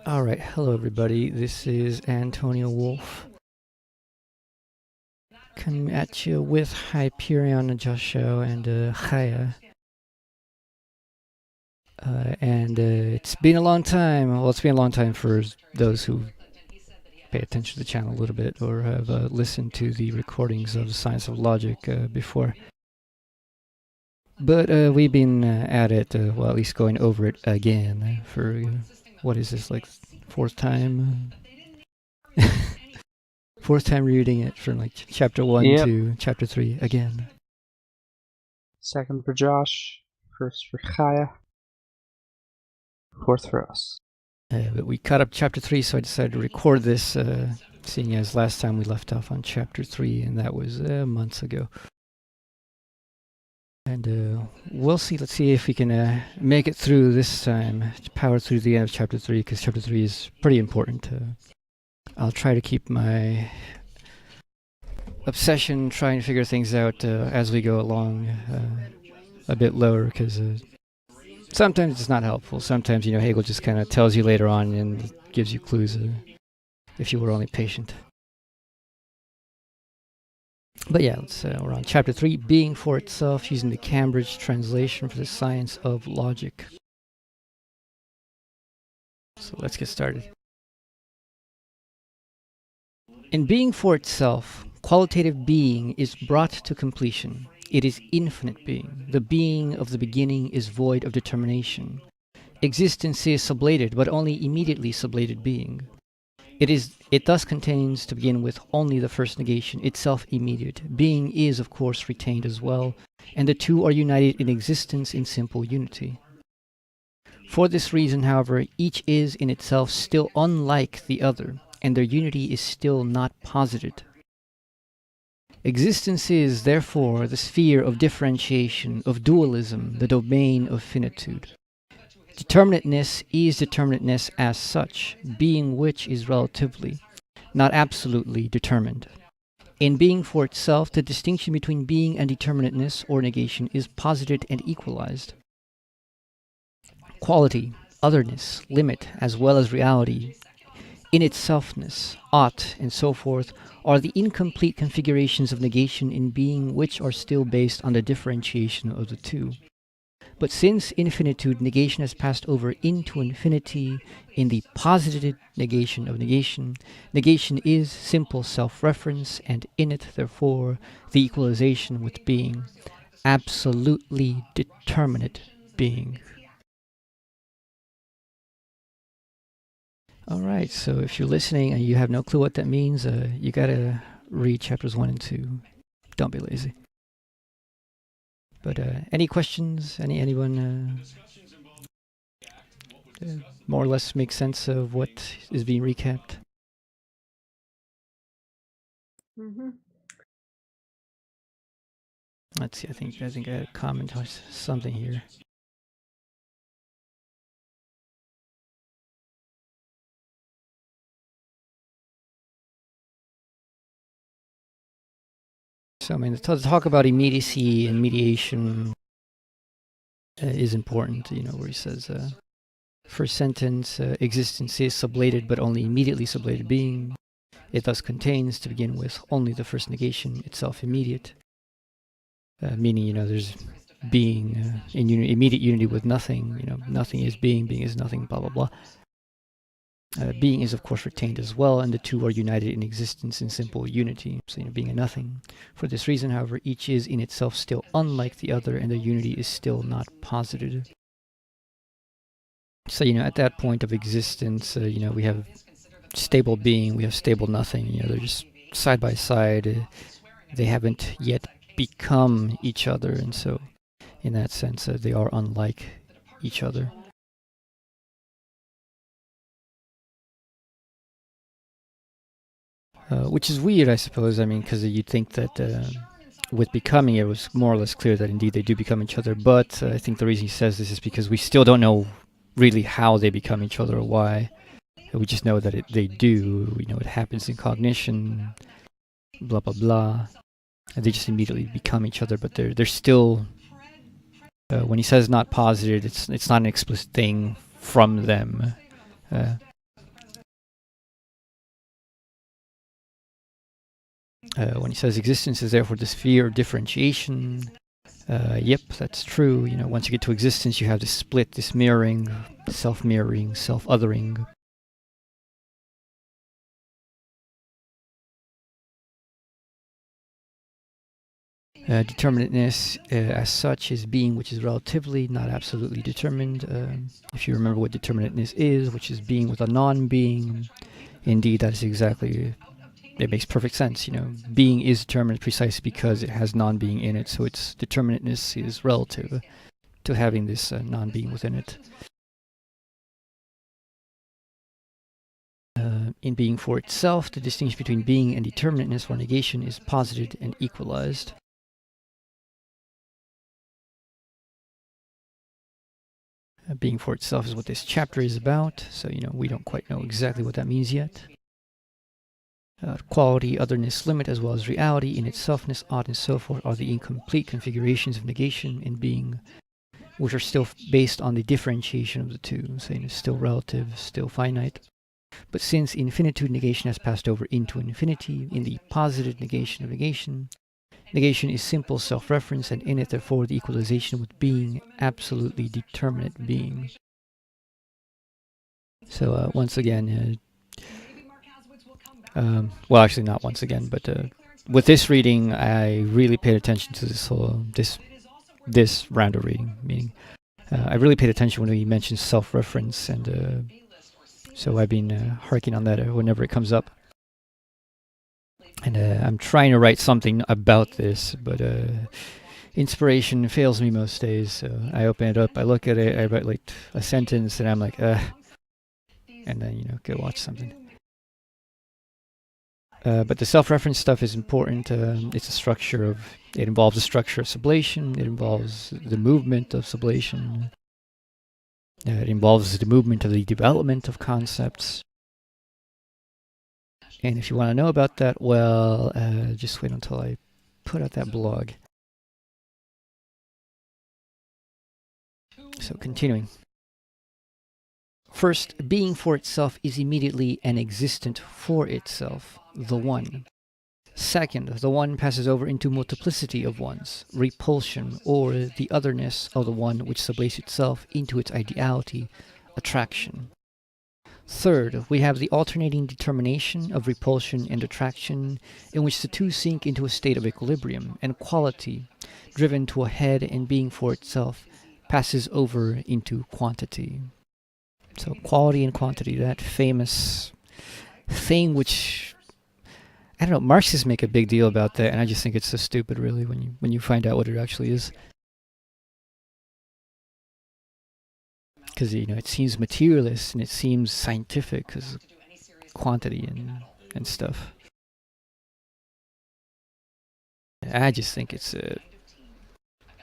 Alright, hello everybody, this is Antonio Wolf. Coming at you with Hyperion, Joshua, and Chaya. It's been a long time. Well, it's been a long time for those who pay attention to the channel a little bit or have listened to the recordings of Science of Logic before. But we've been at it, well, at least going over it again for, what is this, like fourth time? Fourth time reading it from like chapter 1 Yep. to chapter 3 again. Second for Josh, first for Chaya, fourth for us. But we caught up chapter 3, so I decided to record this, seeing as last time we left off on chapter 3, and that was months ago. And we'll see, let's see if we can make it through this time, power through the end of chapter 3, because chapter 3 is pretty important. I'll try to keep my obsession trying to figure things out as we go along a bit lower, because sometimes it's not helpful. Sometimes, Hegel just kind of tells you later on and gives you clues if you were only patient. But yeah, we're on chapter 3, Being for Itself, using the Cambridge translation for the Science of Logic. So let's get started. In being for itself, qualitative being is brought to completion. It is infinite being. The being of the beginning is void of determination. Existence is sublated, but only immediately sublated being. It thus contains, to begin with, only the first negation, itself immediate. Being is, of course, retained as well, and the two are united in existence in simple unity. For this reason, however, each is in itself still unlike the other, and their unity is still not posited. Existence is, therefore, the sphere of differentiation, of dualism, the domain of finitude. Determinateness is determinateness as such, being which is relatively, not absolutely, determined. In being for itself, the distinction between being and determinateness or negation is posited and equalized. Quality, otherness, limit, as well as reality, in itselfness, ought, and so forth, are the incomplete configurations of negation in being which are still based on the differentiation of the two. But since infinitude, negation has passed over into infinity in the posited negation of negation, negation is simple self-reference, and in it, therefore, the equalization with being, absolutely determinate being. Alright, so if you're listening and you have no clue what that means, you gotta read chapters 1 and 2. Don't be lazy. But any questions? Anyone more or less make sense of what is being recapped? Mm-hmm. Let's see, I think I had a comment or something here. So, I mean, to talk about immediacy and mediation is important, where he says, first sentence, existence is sublated, but only immediately sublated being. It thus contains, to begin with, only the first negation, itself immediate. Meaning, there's being in immediate unity with nothing. Nothing is being is nothing, blah, blah, blah. Being is, of course, retained as well, and the two are united in existence in simple unity, so being a nothing. For this reason, however, each is in itself still unlike the other, and the unity is still not posited. So, at that point of existence, we have stable being, we have stable nothing, they're just side by side. They haven't yet become each other, and so, in that sense, they are unlike each other. Which is weird, I suppose. I mean, because you'd think that with becoming, it was more or less clear that indeed they do become each other. But I think the reason he says this is because we still don't know really how they become each other or why. We just know that they do. We know it happens in cognition, blah, blah, blah. And they just immediately become each other, but they're still... when he says not posited, it's not an explicit thing from them. When he says existence is therefore the sphere of differentiation, yep, that's true. You know, once you get to existence, you have this split, this mirroring, self-mirroring, self-othering. Determinateness, as such, is being which is relatively, not absolutely determined. If you remember what determinateness is, which is being with a non-being, indeed, that is exactly. It makes perfect sense. You know, being is determinate precisely because it has non-being in it. So its determinateness is relative to having this non-being within it. In being for itself, the distinction between being and determinateness or negation is posited and equalized. Being for itself is what this chapter is about, so you know we don't quite know exactly what that means yet. Quality, otherness, limit, as well as reality in itselfness, odd, and so forth are the incomplete configurations of negation in being, which are still based on the differentiation of the two, saying it's still relative, still finite. But since infinitude negation has passed over into infinity, in the posited negation of negation, negation is simple self-reference, and in it, therefore, the equalization with being, absolutely determinate being. So once again, well, actually not once again, but with this reading, I really paid attention to this whole this round of reading. Meaning, I really paid attention when he mentioned self-reference, and so I've been harking on that whenever it comes up. And I'm trying to write something about this, but inspiration fails me most days. So I open it up, I look at it, I write like a sentence, and I'm like, and then you know, go watch something. But the self-reference stuff is important. It's a structure of. It involves the structure of sublation. It involves the movement of sublation. It involves the movement of the development of concepts. And if you want to know about that, well, just wait until I put out that blog. So continuing. First, being for itself is immediately and existent for itself, the one. Second, the one passes over into multiplicity of ones, repulsion, or the otherness of the one which sublates itself into its ideality, attraction. Third, we have the alternating determination of repulsion and attraction, in which the two sink into a state of equilibrium, and quality, driven to a head and being for itself, passes over into quantity. So quality and quantity, that famous thing which, I don't know, Marxists make a big deal about that, and I just think it's so stupid, really, when you find out what it actually is. Because, you know, it seems materialist and it seems scientific because quantity and stuff. I just think it's I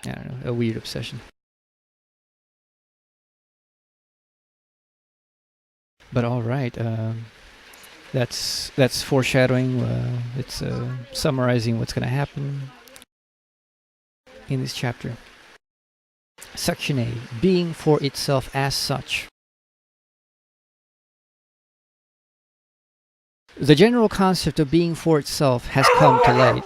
don't know, a weird obsession. But all right, that's foreshadowing. It's summarizing what's going to happen in this chapter. Section A, being for itself as such. The general concept of being for itself has come to light.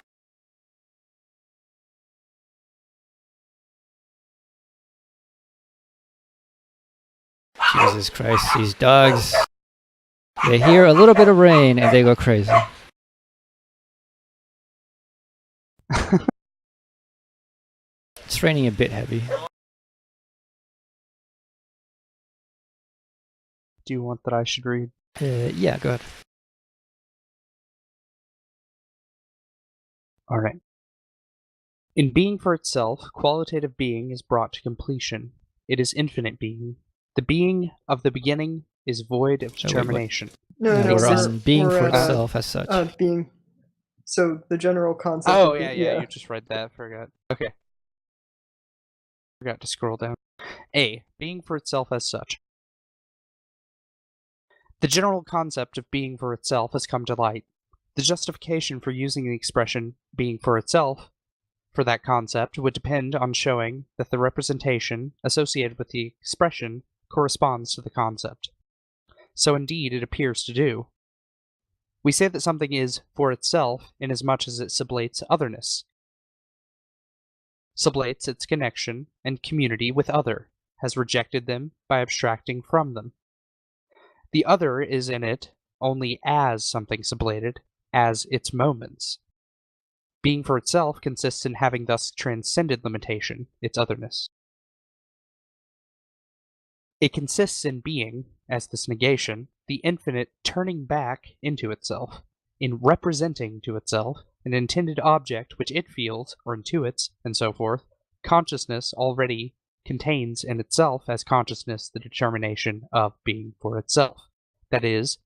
Jesus Christ, these dogs. They hear a little bit of rain and they go crazy. It's raining a bit heavy. Do you want that I should read? Yeah, go ahead. All right. In being for itself, qualitative being is brought to completion. It is infinite being. The being of the beginning is void of determination. No, we're on being for itself as such. Being. So the general concept. Oh, yeah, you just read that. Forgot. Okay. Forgot to scroll down. A. Being for itself as such. The general concept of being for itself has come to light. The justification for using the expression being for itself for that concept would depend on showing that the representation associated with the expression corresponds to the concept. So indeed it appears to do. We say that something is for itself inasmuch as it sublates otherness, sublates its connection and community with other, has rejected them by abstracting from them. The other is in it only as something sublated, as its moments. Being for itself consists in having thus transcended limitation, its otherness. It consists in being, as this negation, the infinite turning back into itself, in representing to itself an intended object which it feels, or intuits, and so forth. Consciousness already contains in itself as consciousness the determination of being for itself. That is,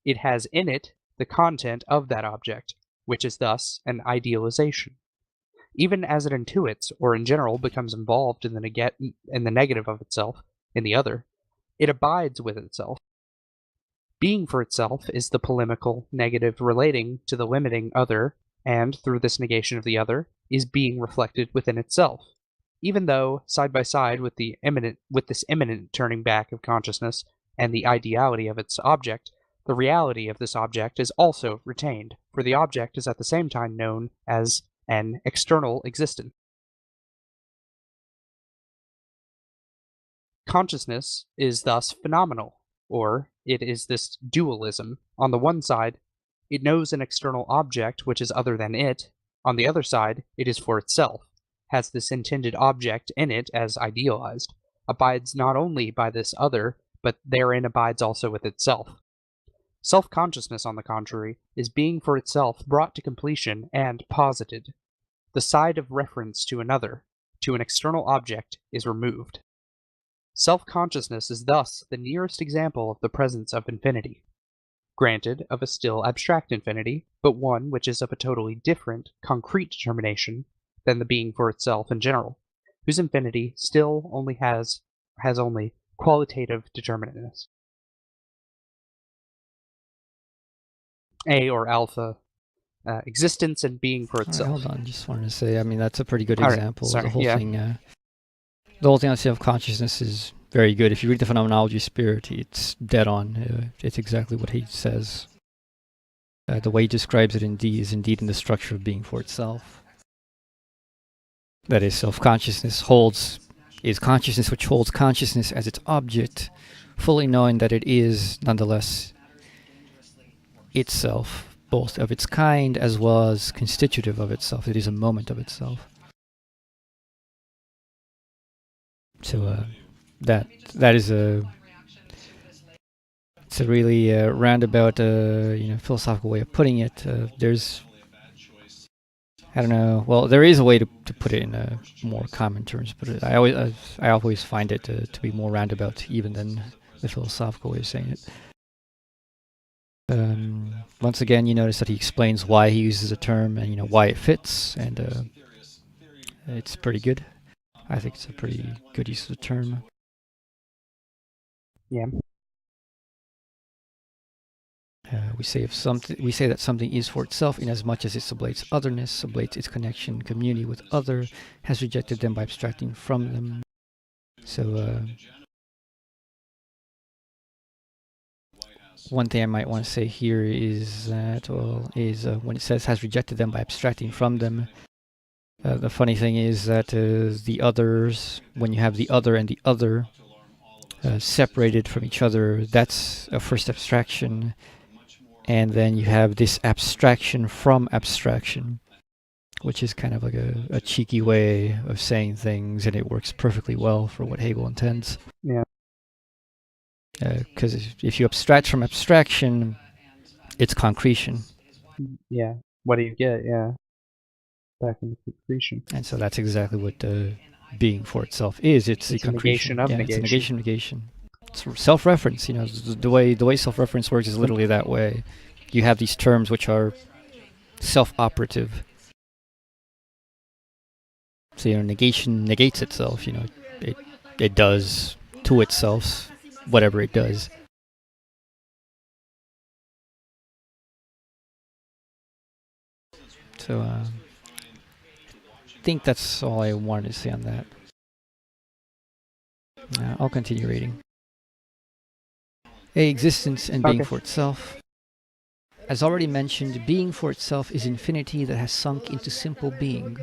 it has in it the content of that object, which is thus an idealization. Even as it intuits, or in general becomes involved in the negative of itself, in the other, it abides with itself. Being for itself is the polemical negative relating to the limiting other, and through this negation of the other, is being reflected within itself. Even though, side by side with this imminent turning back of consciousness and the ideality of its object, the reality of this object is also retained, for the object is at the same time known as an external existence. Consciousness is thus phenomenal, or it is this dualism. On the one side, it knows an external object which is other than it. On the other side, it is for itself, has this intended object in it as idealized, abides not only by this other, but therein abides also with itself. Self-consciousness, on the contrary, is being for itself brought to completion and posited. The side of reference to another, to an external object, is removed. Self-consciousness is thus the nearest example of the presence of infinity. Granted, of a still abstract infinity, but one which is of a totally different, concrete determination than the being for itself in general, whose infinity still only has only qualitative determinateness. A or alpha, existence and being for itself. Hold on, just wanted to say, I mean, that's a pretty good All right, example. sorry, The whole yeah. thing, the whole thing on self-consciousness is very good. If you read the Phenomenology of Spirit, it's dead on. It's exactly what he says. The way he describes it is indeed in the structure of being for itself. That is, self-consciousness is consciousness which holds consciousness as its object, fully knowing that it is, nonetheless, itself, both of its kind as well as constitutive of itself. It is a moment of itself. So that is it's a really roundabout, philosophical way of putting it. There's, I don't know. Well, there is a way to put it in more common terms, but I always find it to be more roundabout even than the philosophical way of saying it. Once again, you notice that he explains why he uses a term and why it fits, and it's pretty good. I think it's a pretty good use of the term. Yeah. We say that something is for itself inasmuch as it sublates otherness, sublates its connection, community with other, has rejected them by abstracting from them. So one thing I might want to say here is that, when it says has rejected them by abstracting from them, the funny thing is that the others, when you have the other and the other separated from each other, that's a first abstraction. And then you have this abstraction from abstraction, which is kind of like a cheeky way of saying things, and it works perfectly well for what Hegel intends. Yeah. Because if you abstract from abstraction, it's concretion. Yeah. What do you get? Yeah. Back into concretion. And so that's exactly what being for itself is. It's the concretion. Negation of negation. negation. It's a negation. It's self-reference. The way self-reference works is literally that way. You have these terms which are self-operative. So negation negates itself. It does to itself whatever it does. So I think that's all I wanted to say on that. I'll continue reading. A, existence and being for itself. as already mentioned, being for itself is infinity that has sunk into simple being.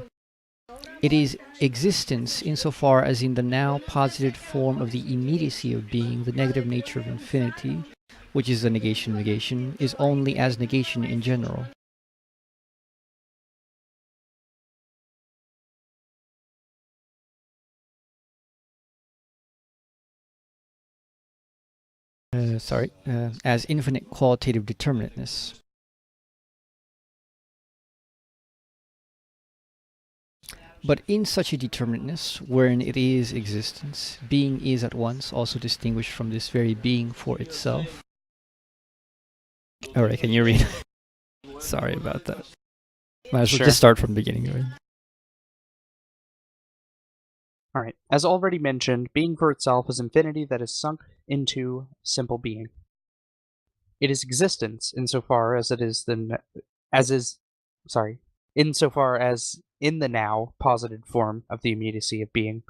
It is existence insofar as in the now posited form of the immediacy of being, the negative nature of infinity, which is the negation of negation, is only as negation in general. As infinite qualitative determinateness. But in such a determinateness, wherein it is existence, being is at once also distinguished from this very being for itself. Alright, can you read? Sorry about that. Might as well just start from the beginning, right? Alright, as already mentioned, being for itself is infinity that is sunk into simple being. It is existence insofar as it is insofar as in the now posited form of the immediacy of being.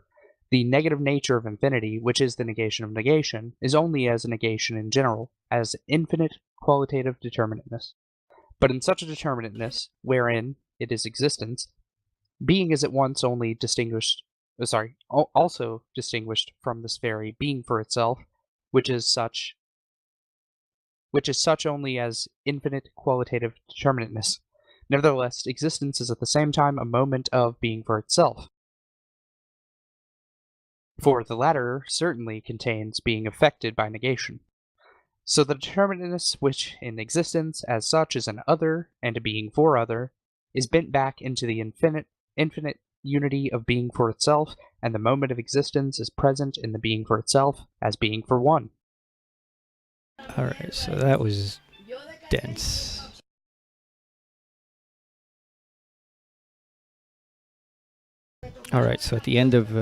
The negative nature of infinity, which is the negation of negation, is only as a negation in general, as infinite qualitative determinateness. But in such a determinateness, wherein it is existence, being is at once only also distinguished from this very being for itself, which is such only as infinite qualitative determinateness. Nevertheless, existence is at the same time a moment of being for itself. For the latter certainly contains being affected by negation. So the determinateness which in existence as such is an other and a being for other is bent back into the infinite unity of being for itself, and the moment of existence is present in the being for itself as being for one. Alright, so that was dense. Alright, so at the end of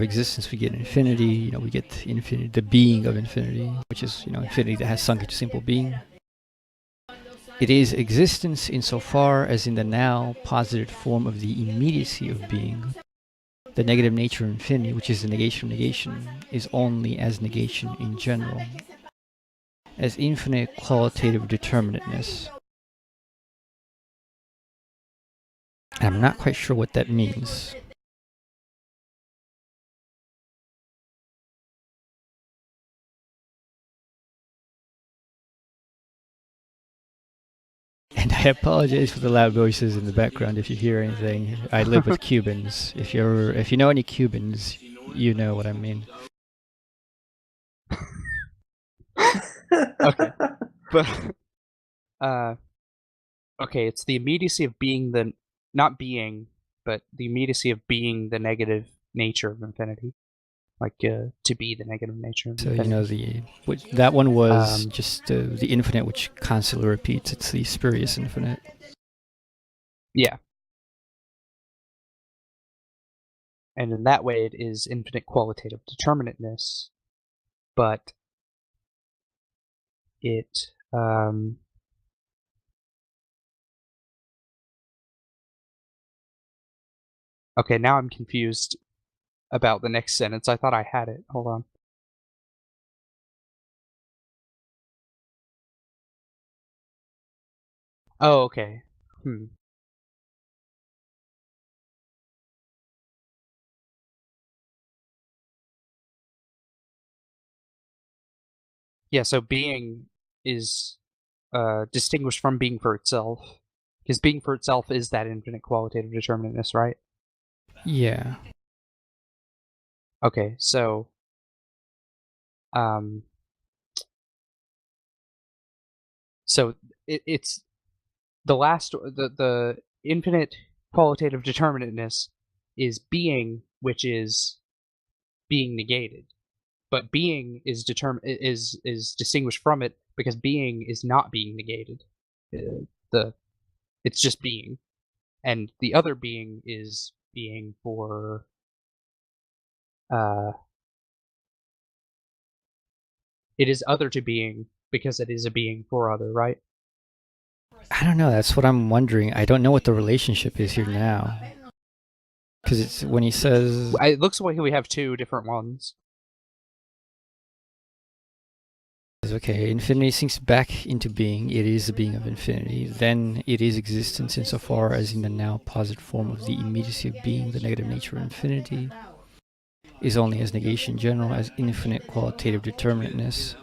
existence we get infinity, we get infinity, the being of infinity, which is, infinity that has sunk into simple being. It is existence insofar as in the now posited form of the immediacy of being. The negative nature of infinity, which is the negation of negation, is only as negation in general, as infinite qualitative determinateness. I'm not quite sure what that means. And I apologize for the loud voices in the background if you hear anything. I live with Cubans. If you know any Cubans, you know what I mean. Okay. But okay, it's the immediacy of being the not being, but the immediacy of being the negative nature of infinity. Like to be the negative nature of infinity. So that one was just the infinite, which constantly repeats. It's the spurious infinite. Yeah. And in that way, it is infinite qualitative determinateness, but it okay, now I'm confused about the next sentence. I thought I had it. Hold on. Oh, okay. Yeah, so being is distinguished from being for itself, because being for itself is that infinite qualitative determinateness, right? Yeah. Okay, so it's the infinite qualitative determinateness is being, which is being negated, but being is distinguished from it because being is not being negated. It's just being, and the other being is being for it is other to being because it is a being for other, right? I don't know. That's what I'm wondering. I don't know what the relationship is here now. Because it's when he says... It looks like we have two different ones. says, okay, infinity sinks back into being, it is the being of infinity, then it is existence insofar as in the now posit form of the immediacy of being, the negative nature of infinity is only as negation general, as infinite qualitative determinateness.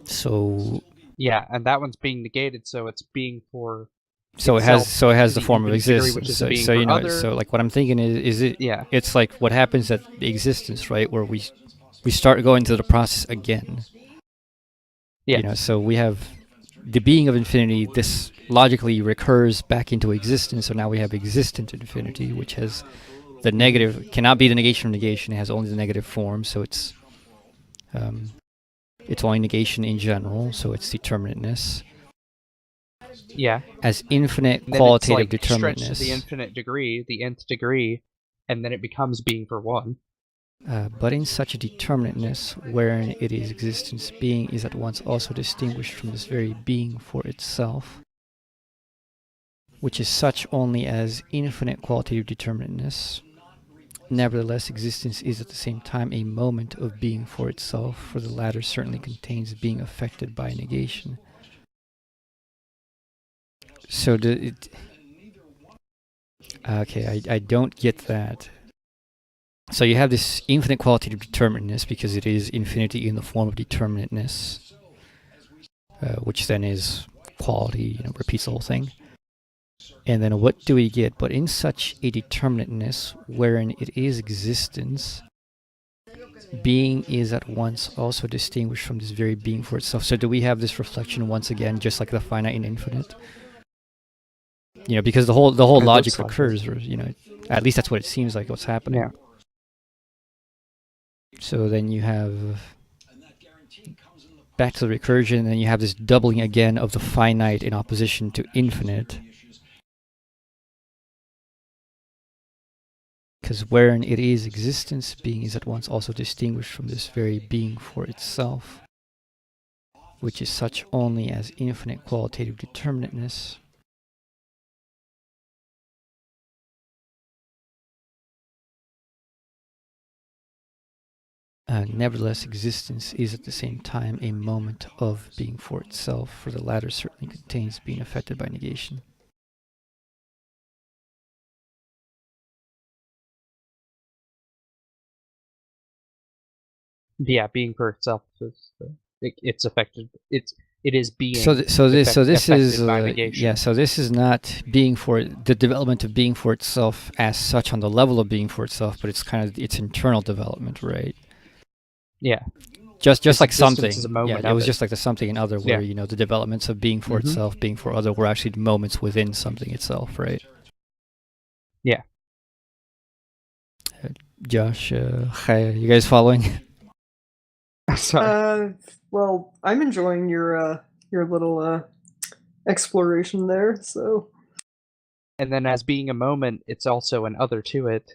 So yeah, and that one's being negated, so it's being for it has the form of existence. So you know, other. so like what I'm thinking is it? Yeah. It's like what happens at the existence, right, where we start going through the process again. Yeah. You know, so we have the being of infinity. This logically recurs back into existence. So now we have existent infinity, which has the negative, cannot be the negation of negation. It has only the negative form. So it's only negation in general. So it's determinateness. Yeah. As infinite qualitative determinateness. Stretched to the infinite degree, the nth degree, and then it becomes being for one. But in such a determinateness, wherein it is existence, being is at once also distinguished from this very being for itself, which is such only as infinite qualitative determinateness. Nevertheless, existence is at the same time a moment of being for itself, for the latter certainly contains being affected by negation. So okay, I don't get that. So you have this infinite qualitative determinateness because it is infinity in the form of determinateness, which then is quality, repeats the whole thing. And then what do we get? But in such a determinateness, wherein it is existence, being is at once also distinguished from this very being for itself. So do we have this reflection once again, just like the finite and infinite? Because the whole logic recurs, or at least that's what it seems like what's happening. Yeah. So then you have back to the recursion, and then you have this doubling again of the finite in opposition to infinite. Because wherein it is existence, being is at once also distinguished from this very being for itself, which is such only as infinite qualitative determinateness. Nevertheless, existence is at the same time a moment of being for itself, for the latter certainly contains being affected by negation. Yeah, being for itself is it's affected. It is being. So this is by negation. yeah. So this is not being for the development of being for itself as such on the level of being for itself, but it's kind of its internal development, right? Yeah. Just like something. Yeah, it was just like the something and other, where the developments of being for itself, being for other, were actually moments within something itself, right? Yeah. Josh, you guys following? Sorry. Well, I'm enjoying your little exploration there. So. And then, as being a moment, it's also an other to it,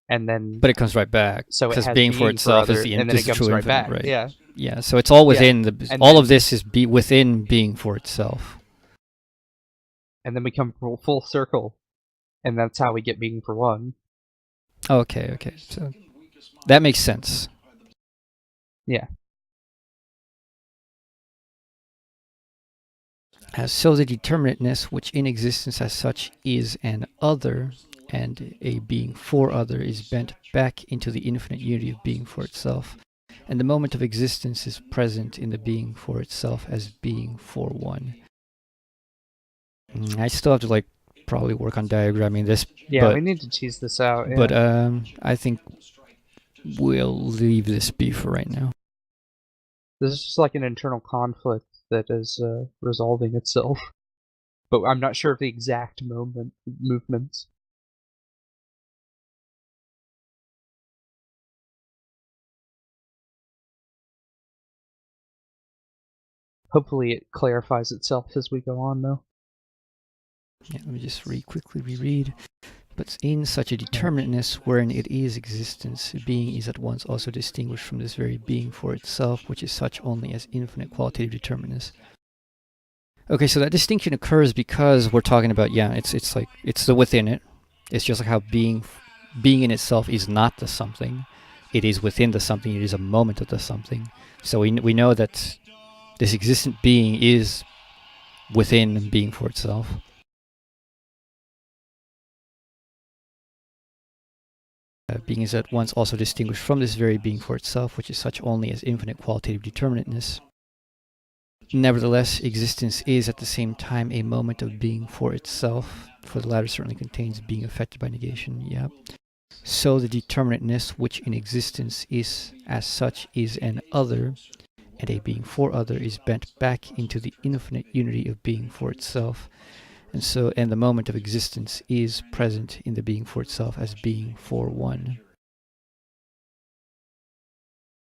and then. But it comes right back. So because being for itself is the and then it comes right back. Right? Yeah. Yeah. So it's all within all of this is within being for itself. And then we come full circle, and that's how we get being for one. Okay. So that makes sense. Yeah. So the determinateness, which in existence as such is an other, and a being for other, is bent back into the infinite unity of being for itself. And the moment of existence is present in the being for itself as being for one. I still have to probably work on diagramming this. Yeah, we need to tease this out. Yeah. But I think we'll leave this be for right now. This is just like an internal conflict that is resolving itself. But I'm not sure of the exact movements. Hopefully it clarifies itself as we go on, though. Yeah, let me just quickly reread. But in such a determinateness, wherein it is existence, being is at once also distinguished from this very being for itself, which is such only as infinite qualitative determinateness. Okay, so that distinction occurs because we're talking about, it's the within it. It's just like how being in itself is not the something, it is within the something, it is a moment of the something. So we know that this existent being is within being for itself. Being is at once also distinguished from this very being for itself, which is such only as infinite qualitative determinateness. Nevertheless, existence is at the same time a moment of being for itself, for the latter certainly contains being affected by negation, yeah. So the determinateness which in existence is as such is an other, and a being for other is bent back into the infinite unity of being for itself, and the moment of existence is present in the being for itself as being for one.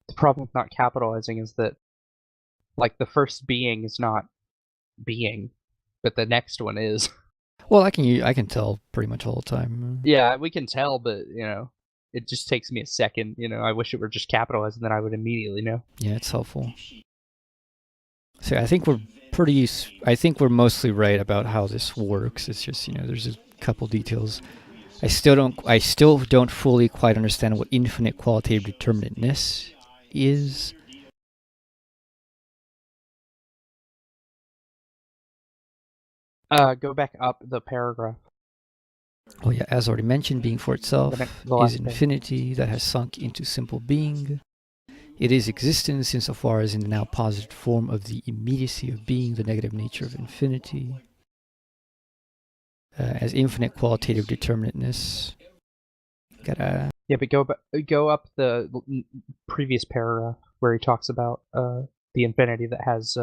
The problem with not capitalizing is that, like, the first being is not being, but the next one is. Well, I can tell pretty much all the time. Yeah, we can tell, but, you know, it just takes me a second. You know, I wish it were just capitalized, and then I would immediately know. Yeah, it's helpful. So I think we're mostly right about how this works. It's just, you know, there's a couple details. I still don't fully quite understand what infinite qualitative determinateness is. Go back up the paragraph. Oh yeah, as already mentioned, being for itself The is last page. infinity that has sunk into simple being. It is existence insofar as in the now posited form of the immediacy of being, the negative nature of infinity. As infinite qualitative determinateness. Yeah, but go up the previous paragraph where he talks about the infinity that has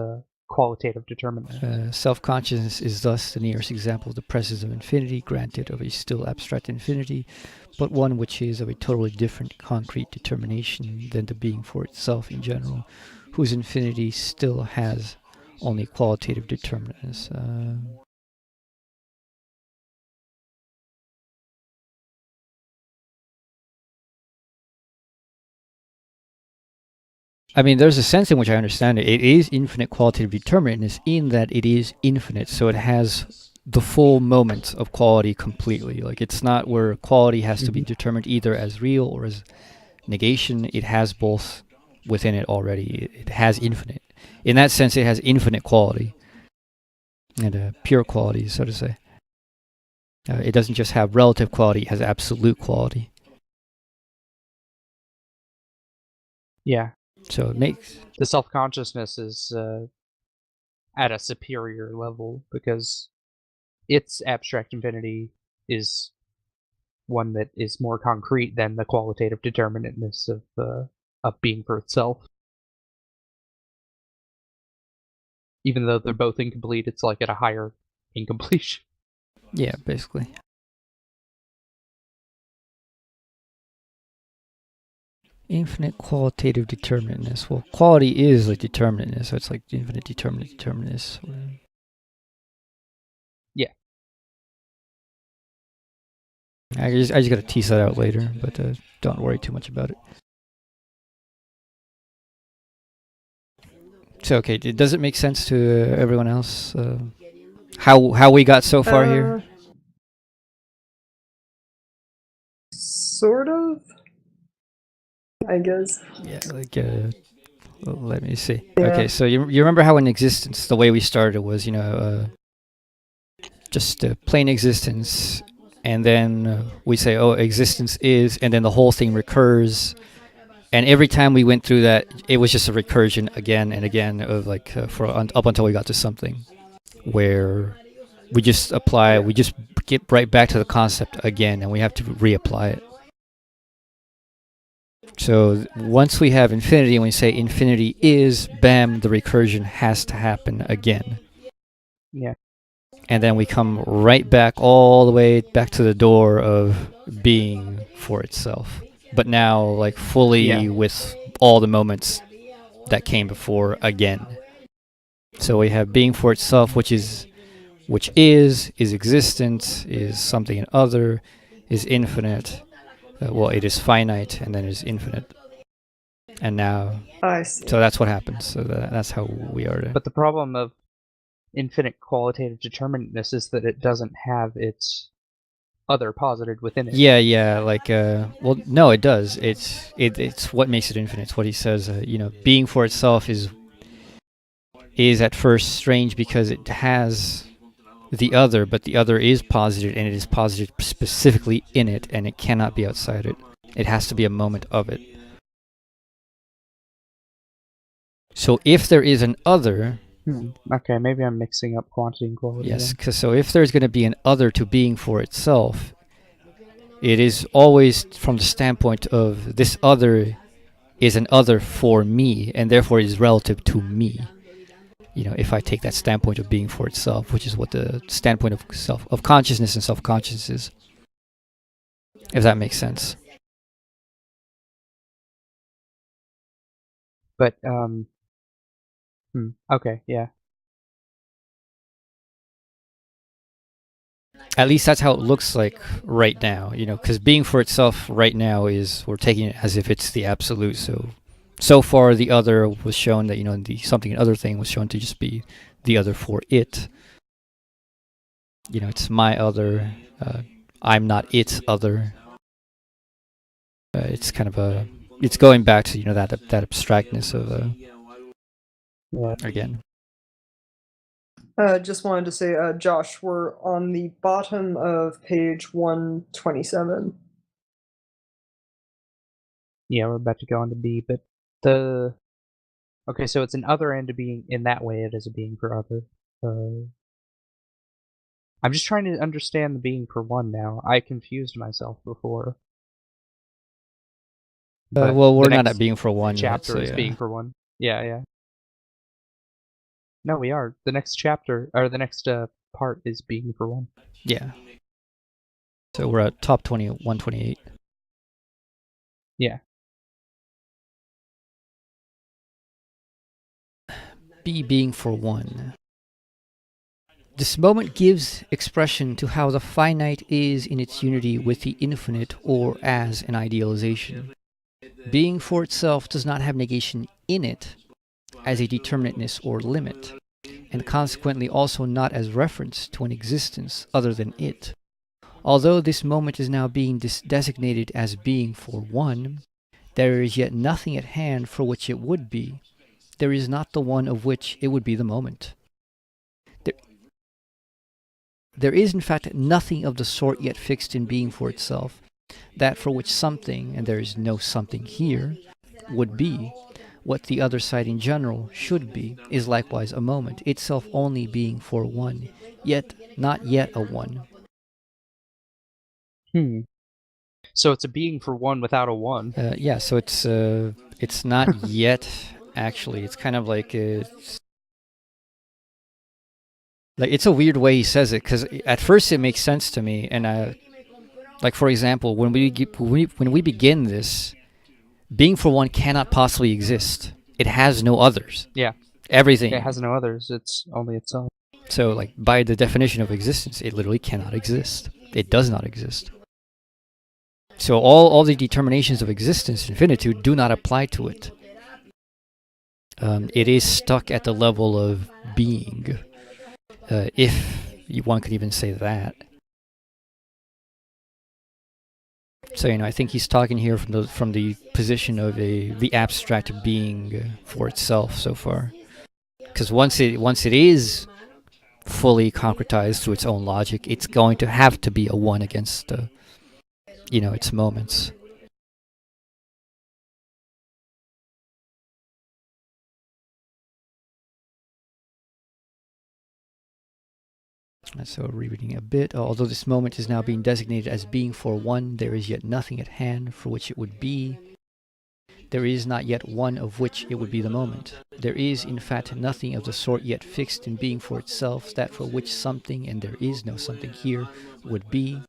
qualitative determinateness. Self-consciousness is thus the nearest example of the presence of infinity, granted of a still abstract infinity, but one which is of a totally different concrete determination than the being for itself in general, whose infinity still has only qualitative determinateness. I mean, there's a sense in which I understand it. It is infinite qualitative determinateness in that it is infinite, so it has the full moment of quality completely. Like, it's not where quality has to be determined either as real or as negation. It has both within it already. It has infinite. In that sense, it has infinite quality and pure quality, so to say. It doesn't just have relative quality, it has absolute quality. Yeah. So it makes... The self-consciousness is at a superior level because its abstract infinity is one that is more concrete than the qualitative determinateness of being for itself. Even though they're both incomplete, it's like at a higher incompletion. Yeah, basically. Infinite qualitative determinateness. Well, quality is like determinateness, so it's like infinite determinateness. Yeah. I just gotta tease that out later, but don't worry too much about it. So, okay, does it make sense to everyone else how we got so far here? Sort of, I guess. Yeah, like let me see. Yeah. Okay, so you remember how in existence the way we started was, you know, just plain existence, and then we say, oh, existence is, and then the whole thing recurs. And every time we went through that, it was just a recursion again and again of like up until we got to something where we just we just get right back to the concept again, and we have to reapply it. So once we have infinity, and we say infinity is, bam, the recursion has to happen again. Yeah. And then we come right back all the way back to the door of being for itself. But now, like, fully with all the moments that came before again. So we have being for itself, which is existent, is something and other, is infinite. Well, it is finite, and then it is infinite. And now, I see. so that's what happens. So that's how we are. But the problem of infinite qualitative determinateness is that it doesn't have its other posited within it. Yeah, like, well, no, it does. It's what makes it infinite. It's what he says, being for itself is at first strange because it has the other, but the other is posited, and it is posited specifically in it, and it cannot be outside it. It has to be a moment of it. So if there is an other... Okay, maybe I'm mixing up quantity and quality. Yes, because so if there's going to be an other to being for itself, it is always from the standpoint of this other is an other for me, and therefore is relative to me. If I take that standpoint of being for itself, which is what the standpoint of consciousness and self-consciousness is. If that makes sense. But, okay, yeah. At least that's how it looks like right now, because being for itself right now is, we're taking it as if it's the absolute. So far the other was shown that, the something and other thing was shown to just be the other for it. It's my other, I'm not its other. It's kind of it's going back to, that abstractness of, again. Just wanted to say, Josh, we're on the bottom of page 127. Yeah, we're about to go on to B, but okay, so it's an other and a being in that way. It is a being for other. I'm just trying to understand the being for one now. I confused myself before. Well, we're not at being for one chapter yet, is so, being for one. Yeah. No, we are. The next chapter, or the next part is being for one. Yeah. So we're at top 128. Yeah. B being for one. This moment gives expression to how the finite is in its unity with the infinite, or as an idealization. Being for itself does not have negation in it as a determinateness or limit, and consequently also not as reference to an existence other than it. Although this moment is now being designated as being for one, there is yet nothing at hand for which it would be. There is not the one of which it would be the moment. There is in fact nothing of the sort yet fixed in being for itself, that for which something, and there is no something here, would be. What the other side in general should be is likewise a moment, itself only being for one, yet not yet a one. So it's a being for one without a one. Yeah, so it's not yet, actually. It's kind of like it's a weird way he says it, because at first it makes sense to me, and like, for example, when we begin this, being for one cannot possibly exist. It has no others. Yeah. Everything. It has no others. It's only itself. So, like, by the definition of existence, it literally cannot exist. It does not exist. So all the determinations of existence and finitude do not apply to it. It is stuck at the level of being, if one could even say that. So, I think he's talking here from the position of the abstract being for itself so far. Because once it is fully concretized through its own logic, it's going to have to be a one against its moments. So rereading a bit, although this moment is now being designated as being for one, there is yet nothing at hand for which it would be. There is not yet one of which it would be the moment. There is, in fact, nothing of the sort yet fixed in being for itself, that for which something, and there is no something here, would be.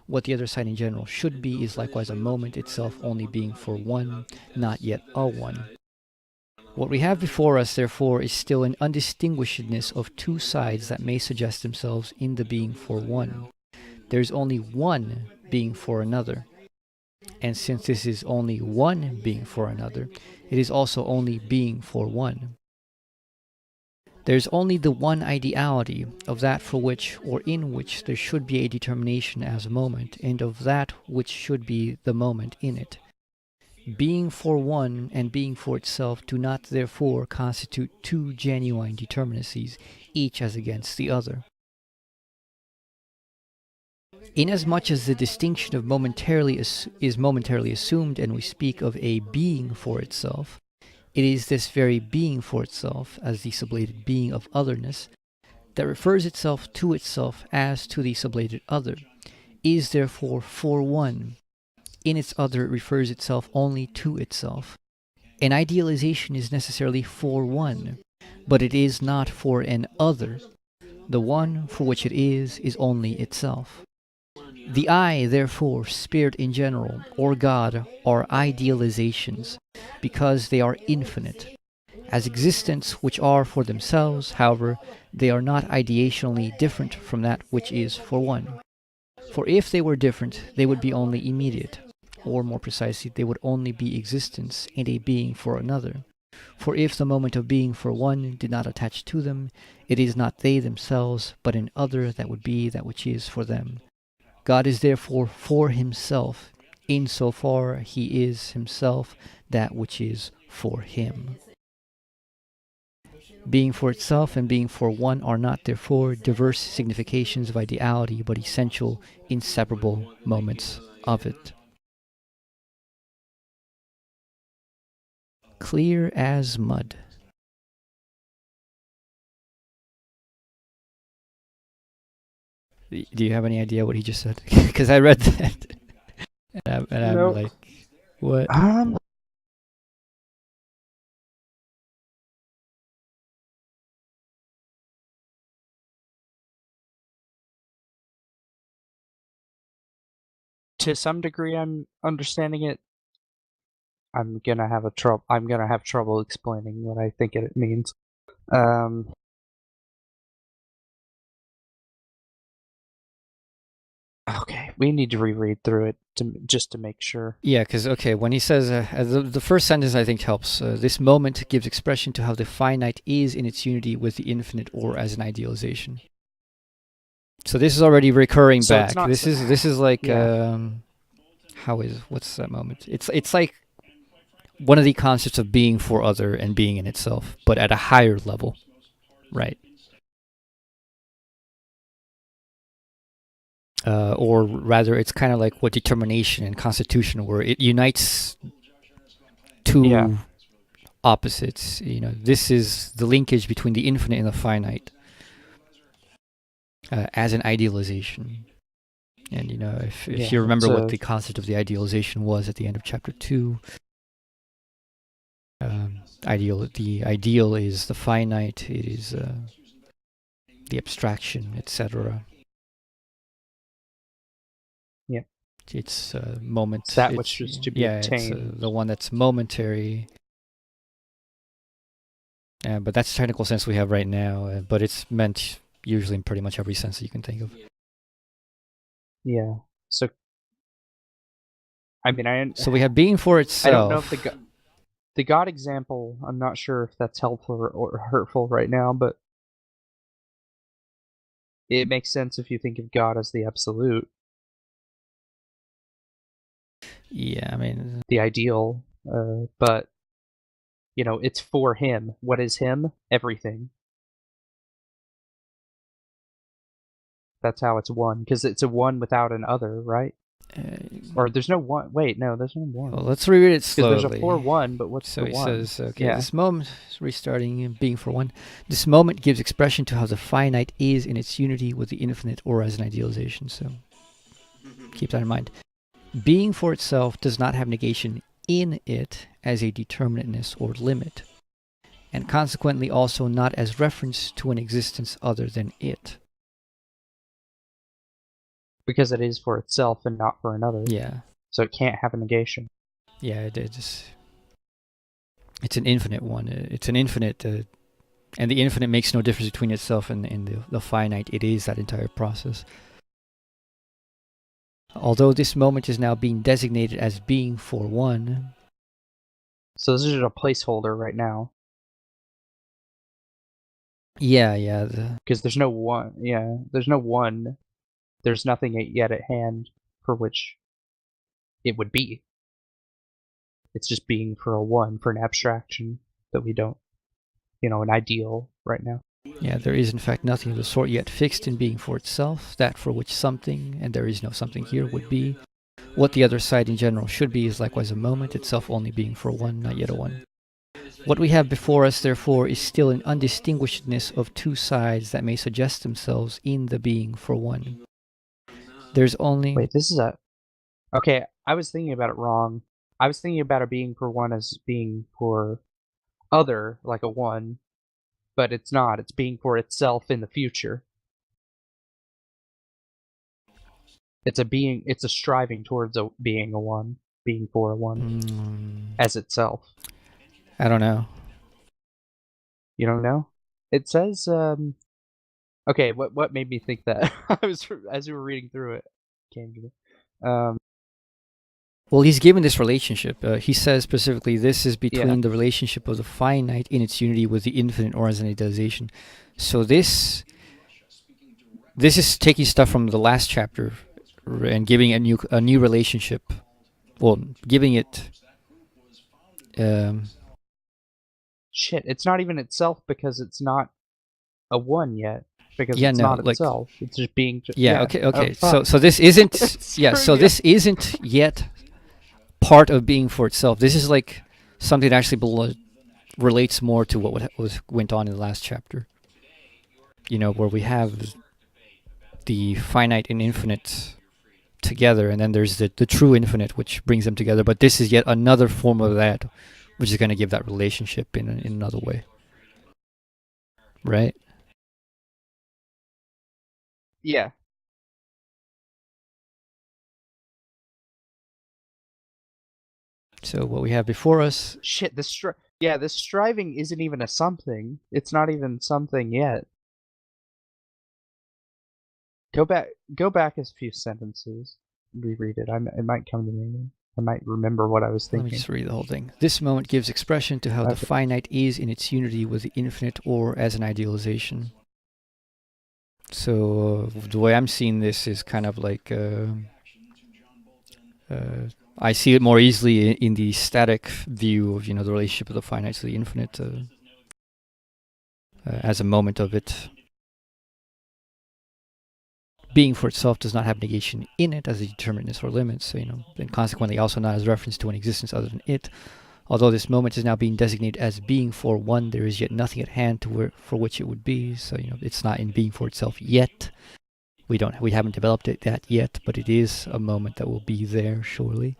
What the other side in general should be is likewise a moment, itself only being for one, not yet a one. What we have before us, therefore, is still an undistinguishedness of two sides that may suggest themselves in the being for one. There is only one being for another. And since this is only one being for another, it is also only being for one. There's only the one ideality of that for which or in which there should be a determination as a moment, and of that which should be the moment in it. Being for one and being for itself do not therefore constitute two genuine determinacies, each as against the other. Inasmuch as the distinction of is momentarily assumed, and we speak of a being for itself, it is this very being for itself, as the sublated being of otherness, that refers itself to itself as to the sublated other, is therefore for one. In its other, it refers itself only to itself. An idealization is necessarily for one, but it is not for an other. The one for which it is only itself. The I, therefore, spirit in general, or God, are idealizations, because they are infinite. As existents which are for themselves, however, they are not ideationally different from that which is for one. For if they were different, they would be only immediate, or more precisely, they would only be existence and a being for another. For if the moment of being for one did not attach to them, it is not they themselves, but an other that would be that which is for them. God is therefore for himself, insofar he is himself that which is for him. Being for itself and being for one are not therefore diverse significations of ideality, but essential, inseparable moments of it. Clear as mud. Do you have any idea what he just said? Because I read that, and I'm Nope. like, what? To some degree, I'm understanding it. I'm gonna have trouble explaining what I think it means. Okay, we need to reread through it just to make sure. Yeah, because, okay, when he says, the first sentence I think helps. This moment gives expression to how the finite is in its unity with the infinite, or as an idealization. So this is already recurring So back. it's not This is like, yeah. what's that moment? It's like one of the concepts of being for other and being in itself, but at a higher level, right? Or rather, it's kind of like what determination and constitution were. It unites two opposites. This is the linkage between the infinite and the finite as an idealization. And if you remember what the concept of the idealization was at the end of chapter 2, the ideal is the finite. It is the abstraction, etc. Yeah. It's a moment. It's that which is to be obtained. It's the one that's momentary. But that's the technical sense we have right now. But it's meant usually in pretty much every sense that you can think of. Yeah. So, I mean, so we have being for itself. I don't know if the God example, I'm not sure if that's helpful or hurtful right now, but it makes sense if you think of God as the absolute. Yeah, I mean, the ideal, but it's for him. What is him? Everything. That's how it's one, because it's a one without an other, right? Or there's no one. Wait, no, there's no one. Well, let's reread it slowly. Because there's a for one, but what's the one? So he says, okay, this moment, restarting, being for one, this moment gives expression to how the finite is in its unity with the infinite, or as an idealization. So keep that in mind. Being for itself does not have negation in it as a determinateness or limit, and consequently also not as reference to an existence other than it. Because it is for itself and not for another. Yeah. So it can't have a negation. Yeah, it's an infinite one. It's an infinite, and the infinite makes no difference between itself and the finite. It is that entire process. Although this moment is now being designated as being for one. So this is a placeholder right now. Yeah. Because there's no one. Yeah, there's no one. There's nothing yet at hand for which it would be. It's just being for a one, for an abstraction that we don't, an ideal right now. Yeah, there is in fact nothing of the sort yet fixed in being for itself, that for which something, and there is no something here, would be. What the other side in general should be is likewise a moment, itself only being for one, not yet a one. What we have before us, therefore, is still an undistinguishedness of two sides that may suggest themselves in the being for one. There's only... Wait, this is a... Okay, I was thinking about it wrong. I was thinking about a being for one as being for other, like a one, but it's not. It's being for itself in the future. It's a striving towards being a one, being for a one as itself. I don't know. You don't know? It says, okay, what made me think that? As we were reading through it, came to me. Well, he's given this relationship. He says specifically, this is between the relationship of the finite in its unity with the infinite, or as an idealization. So this is taking stuff from the last chapter and giving a new relationship. Well, giving it. Shit, it's not even itself because it's not a one yet. Because yeah, it's no, not itself. It's just being. Okay. Oh, so this isn't. So this isn't yet part of being for itself. This is like something that actually relates more to what went on in the last chapter. Where we have the finite and infinite together, and then there's the true infinite, which brings them together. But this is yet another form of that, which is going to give that relationship in another way. Right? Yeah. So what we have before us... Shit, this striving isn't even a something. It's not even something yet. Go back a few sentences. Reread it. It might come to me. I might remember what I was thinking. Let me just read the whole thing. This moment gives expression to how the finite is in its unity with the infinite, or as an idealization. So the way I'm seeing this is kind of like... I see it more easily in the static view of, the relationship of the finite to the infinite as a moment of it. Being for itself does not have negation in it as a determinateness or limit, so, and consequently also not as reference to an existence other than it. Although this moment is now being designated as being for one, there is yet nothing at hand for which it would be, so, it's not in being for itself yet. We haven't developed that yet, but it is a moment that will be there, surely.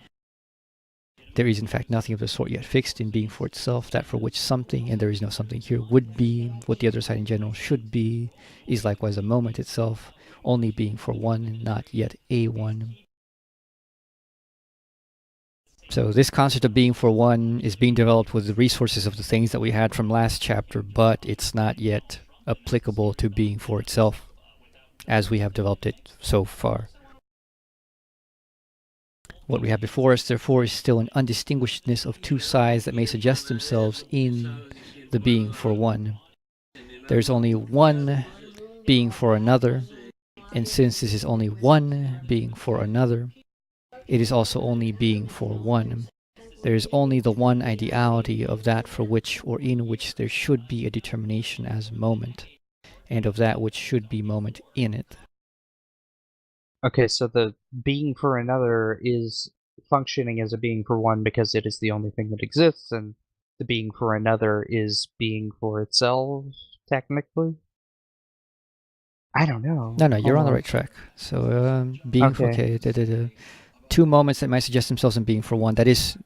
There is in fact nothing of the sort yet fixed in being for itself, that for which something, and there is no something here, would be. What the other side in general should be, is likewise a moment itself, only being for one, not yet a one. So this concept of being for one is being developed with the resources of the things that we had from last chapter, but it's not yet applicable to being for itself as we have developed it so far. What we have before us, therefore, is still an undistinguishedness of two sides that may suggest themselves in the being for one. There's only one being for another, and since this is only one being for another, it is also only being for one. There is only the one ideality of that for which or in which there should be a determination as moment, and of that which should be moment in it. Okay, so the being for another is functioning as a being for one because it is the only thing that exists, and the being for another is being for itself, technically? I don't know. No, you're on the right track. So being for two moments that might suggest themselves in being for one. That is,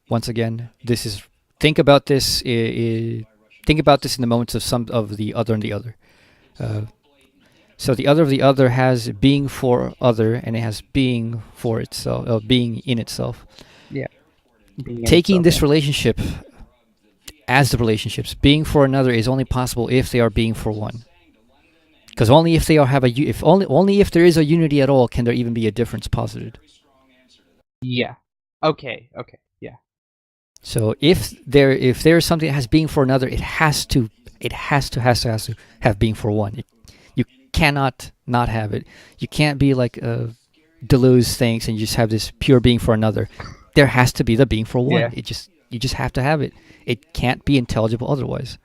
once again, this is... Think about this. Think about this in the moments of some of the other and the other. So the other of the other has being for other, and it has being for itself, being in itself. Yeah. Taking this relationship as the relationships, being for another is only possible if they are being for one. Because only if they only if there is a unity at all can there even be a difference posited. Yeah. Okay. Yeah. So if there is something that has being for another, it has to It has to have being for one. You cannot not have it. You can't be like Deleuze thinks and you just have this pure being for another. There has to be the being for one. Yeah. You just have to have it. It can't be intelligible otherwise.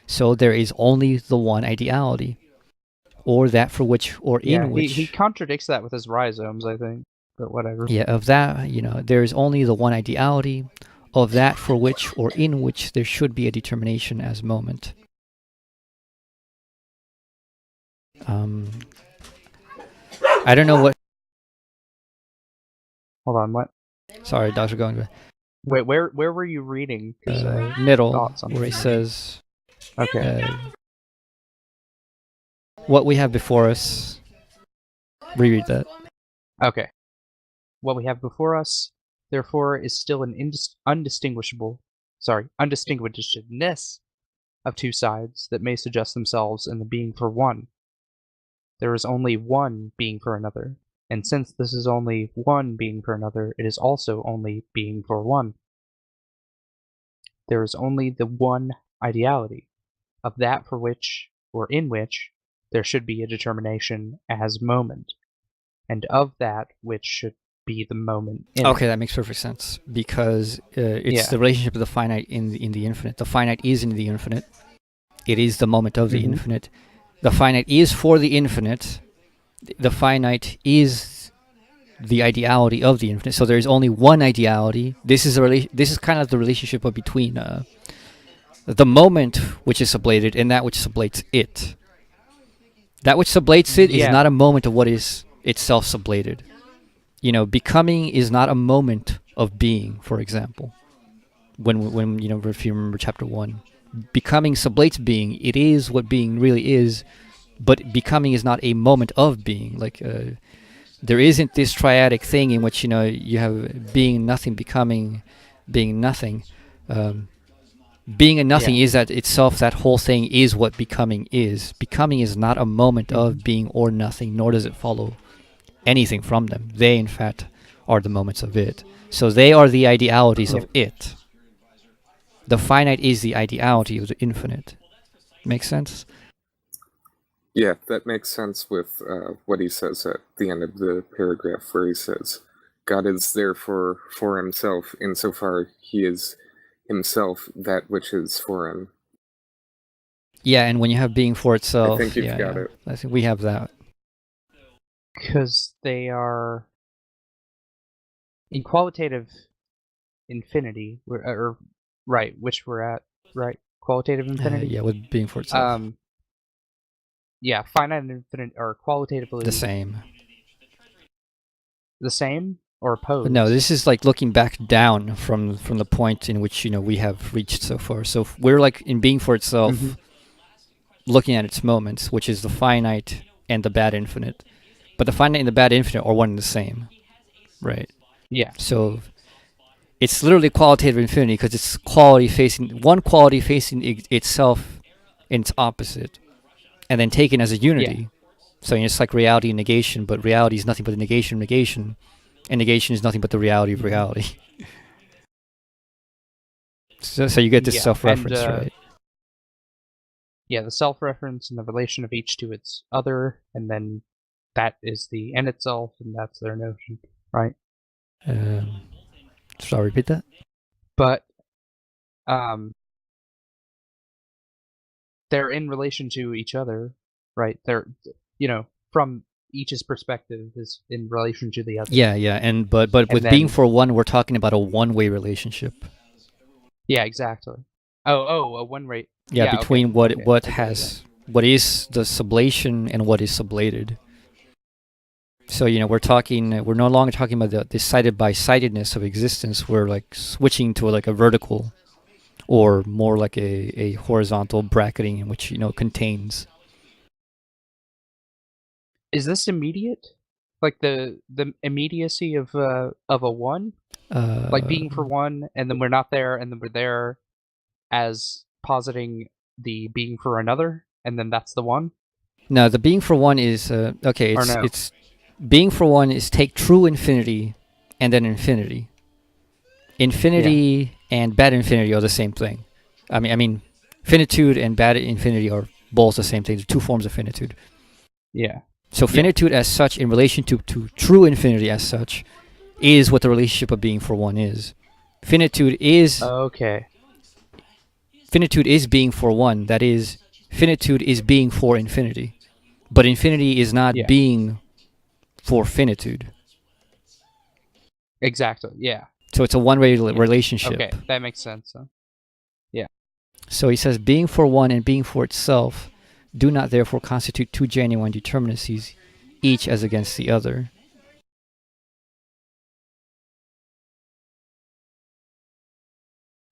So there is only the one ideality, or that for which, or in which. He contradicts that with his rhizomes, I think, but whatever. Yeah, of that, there is only the one ideality, of that for which or in which there should be a determination as moment. I don't know what. Hold on, what? Sorry, Dr. Going. Wait, where were you reading? 'Cause I Middle, thought something. where he says, Okay. what we have before us. Reread that. Okay. What we have before us, therefore, is still an undistinguishedness of two sides that may suggest themselves in the being for one. There is only one being for another, and since this is only one being for another, it is also only being for one. There is only the one ideality, of that for which, or in which, there should be a determination as moment, and of that which should be the moment in Okay, it. that makes perfect sense, because it's Yeah. the relationship of the finite in the infinite. The finite is in the infinite. It is the moment of the Mhm. infinite. The finite is for the infinite. The finite is the ideality of the infinite. So there is only one ideality. This is kind of the relationship of between the moment which is sublated and that which sublates it. That which sublates it is Yeah. not a moment of what is itself sublated. Becoming is not a moment of being, for example. When if you remember chapter 1, becoming sublates being. It is what being really is, but becoming is not a moment of being. Like there isn't this triadic thing in which you have being, nothing, becoming, being, nothing. Being and nothing is that itself. That whole thing is what becoming is. Becoming is not a moment of being or nothing, nor does it follow anything from them. They, in fact, are the moments of it. So they are the idealities of it. The finite is the ideality of the infinite. Make sense? Yeah, that makes sense with what he says at the end of the paragraph where he says, God is therefore for himself insofar he is himself that which is for him. Yeah, and when you have being for itself, I think you've got it. I think we have that. Because they are in qualitative infinity, which we're at, right? Qualitative infinity? Yeah, with being for itself. Yeah, finite and infinite are qualitatively The same. The same or opposed? But no, this is like looking back down from the point in which we have reached so far. So we're like in being for itself, looking at its moments, which is the finite and the bad infinite. But the finite and the bad infinite are one and the same, right? Yeah. So it's literally qualitative infinity because it's quality facing itself in its opposite, and then taken as a unity. Yeah. So it's like reality and negation, but reality is nothing but the negation of negation, and negation is nothing but the reality of reality. So you get this self-reference, right? Yeah, the self-reference and the relation of each to its other, and then that is the end itself, and that's their notion, right? Sorry, repeat that? But they're in relation to each other, right? They're, from each's perspective is in relation to the other. Yeah, but with being for one, we're talking about a one-way relationship. Yeah, exactly. A one-way. Yeah, between what is the sublation and what is sublated. So we're no longer talking about the sided by sidedness of existence. We're like switching to like a vertical, or more like a horizontal bracketing in which contains. Is this immediate? Like the immediacy of a one? Like being for one, and then we're not there, and then we're there as positing the being for another, and then that's the one? No, the being for one is okay. It's being for one is take true infinity, and then infinity. Infinity and bad infinity are the same thing. I mean, Finitude and bad infinity are both the same thing. They're two forms of finitude. Yeah. So finitude as such in relation to true infinity as such is what the relationship of being for one is. Finitude is Okay. finitude is being for one. That is, finitude is being for infinity. But infinity is not Yeah. being for finitude. Exactly. Yeah. So it's a one-way relationship. Okay, that makes sense. Yeah. So he says, being for one and being for itself do not therefore constitute two genuine determinacies, each as against the other.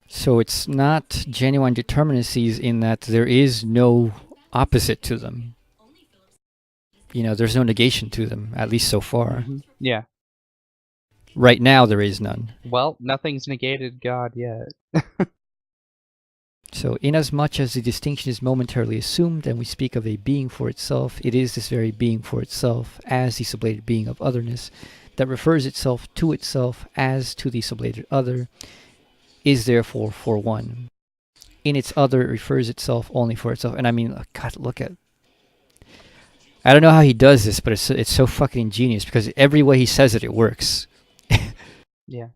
So it's not genuine determinacies in that there is no opposite to them. You know, there's no negation to them, at least so far. Mhm. Yeah. Right now, there is none. Well, nothing's negated God yet. So, inasmuch as the distinction is momentarily assumed and we speak of a being for itself, it is this very being for itself, as the sublated being of otherness, that refers itself to itself as to the sublated other, is therefore for one. In its other, it refers itself only for itself. And I mean, God, look at... I don't know how he does this, but it's so fucking ingenious, because every way he says it, it works. Yeah.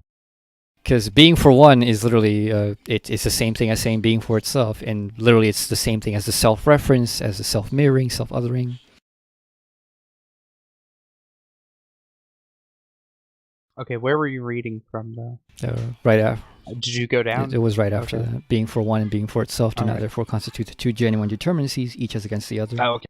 Because being for one is literally, it's the same thing as saying being for itself, and literally it's the same thing as the self-reference, as the self-mirroring, self-othering. Okay, where were you reading from, though? Right after. Did you go down? It was right after Okay. that. Being for one and being for itself do not Alright. therefore constitute the two genuine determinacies, each as against the other. Oh, okay.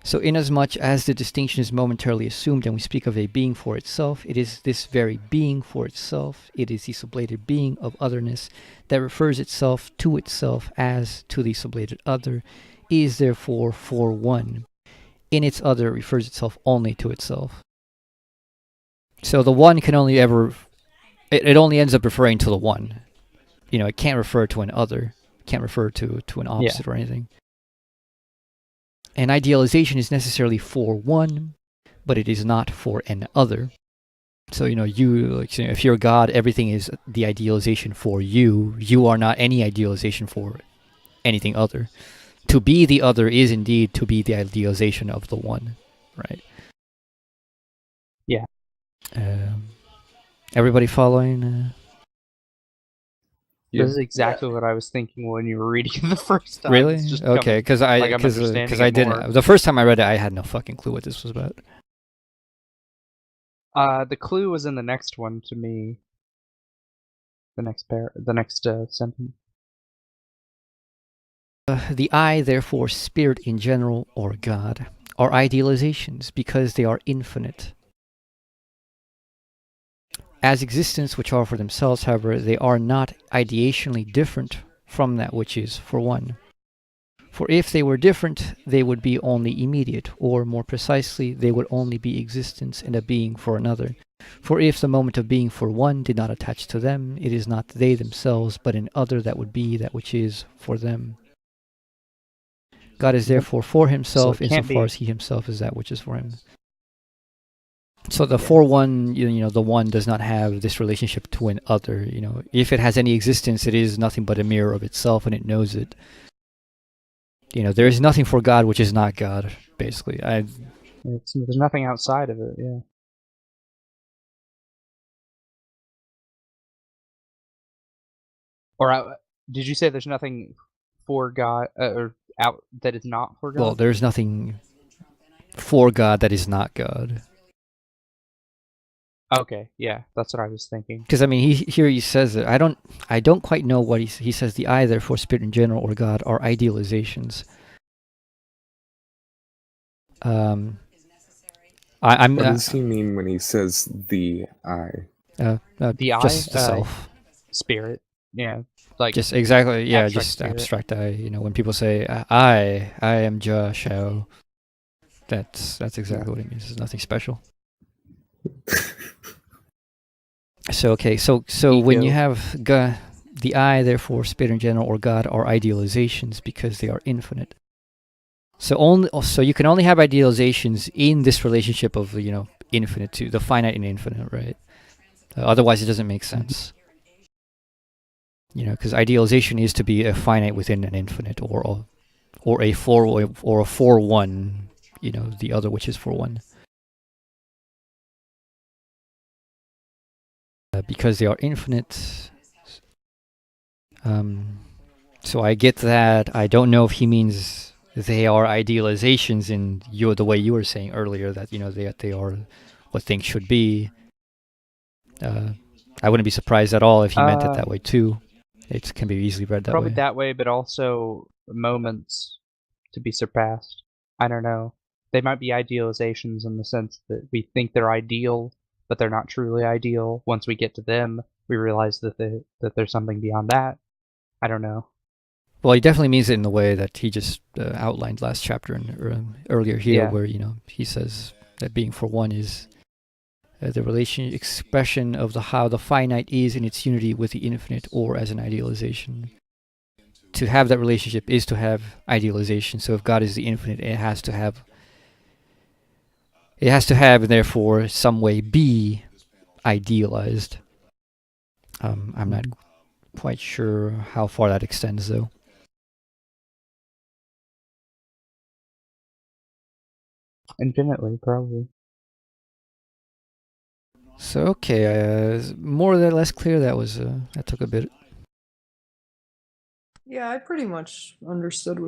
So inasmuch as the distinction is momentarily assumed and we speak of a being for itself, it is this very being for itself, it is the sublated being of otherness that refers itself to itself as to the sublated other, is therefore for one. In its other, it refers itself only to itself. So the one can only ever... It only ends up referring to the one. You know, it can't refer to an other. It can't refer to an opposite or anything. An idealization is necessarily for one, but it is not for an other. So, you know, if you're God, everything is the idealization for you. You are not any idealization for anything other. To be the other is indeed to be the idealization of the one, right? Yeah. Everybody following? Yeah. This is exactly what I was thinking when you were reading it the first time. Really? It's just Okay, because I'm understanding I it didn't. more. The first time I read it, I had no fucking clue what this was about. The clue was in the next one to me. The next sentence. The I, therefore, spirit in general, or God, are idealizations because they are infinite. As existence which are for themselves, however, they are not ideationally different from that which is for one. For if they were different, they would be only immediate, or more precisely, they would only be existence and a being for another. For if the moment of being for one did not attach to them, it is not they themselves, but an other that would be that which is for them. God is therefore for himself So it can't insofar be. as he himself is that which is for him. So the for one, you know, the one does not have this relationship to an other. You know, if it has any existence, it is nothing but a mirror of itself, and it knows it. You know, there is nothing for God which is not God. Basically, There's nothing outside of it. Yeah. Or did you say there's nothing for God or out that is not for God? well, there's nothing for God that is not God. Okay, yeah, that's what I was thinking. Because I mean, he says that I don't quite know what he says. The I, therefore, spirit in general, or God, are idealizations. I'm. What does he mean when he says the I? The I, just the self. Spirit. Yeah, like Just exactly, yeah, abstract just spirit. abstract I. You know, when people say I am Josh, that's exactly what it means. It's nothing special. So okay, so when you Ego. have the I, therefore, spirit in general, or God, are idealizations because they are infinite. So you can only have idealizations in this relationship of, you know, infinite to the finite and infinite, right? Otherwise, it doesn't make sense. Because idealization is to be a finite within an infinite, or a for one. The other which is for one. Because they are infinite. So I get that. I don't know if he means they are idealizations in the way you were saying earlier, that they are what things should be. I wouldn't be surprised at all if he meant it that way too. It can be easily read that Probably way. that way, but also moments to be surpassed. I don't know. They might be idealizations in the sense that we think they're ideal, but they're not truly ideal. Once we get to them, we realize that there's something beyond that. I don't know. Well, he definitely means it in the way that he just outlined last chapter and earlier here, Yeah. where he says that being for one is the relation expression of how the finite is in its unity with the infinite, or as an idealization. To have that relationship is to have idealization. So if God is the infinite, it has to have, and therefore, some way be idealized. I'm not quite sure how far that extends, though. Infinitely, probably. So okay, more or less clear. That took a bit. Yeah, I pretty much understood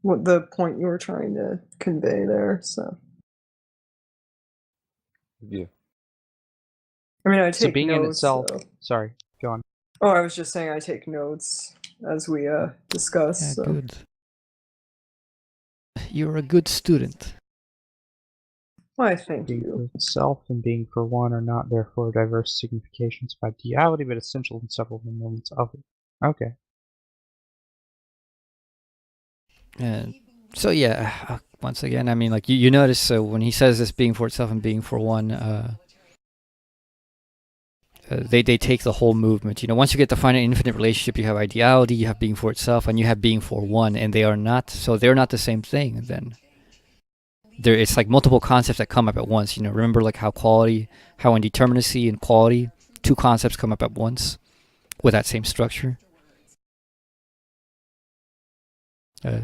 what the point you were trying to convey there. So Yeah. I mean, I So take being in notes. itself. So. Sorry, go on. Oh, I was just saying I take notes as we discuss. Yeah, So. good. You're a good student. Why, thank Being you. for itself and being for one are not therefore diverse significations by duality, but essential in several moments of it. Okay. And so yeah, once again, I mean, like you notice, so when he says this being for itself and being for one, they take the whole movement. Once you get to find an infinite relationship, you have ideality, you have being for itself, and you have being for one, and they're not the same thing. Then it's like multiple concepts that come up at once. Remember like how indeterminacy and quality, two concepts come up at once with that same structure.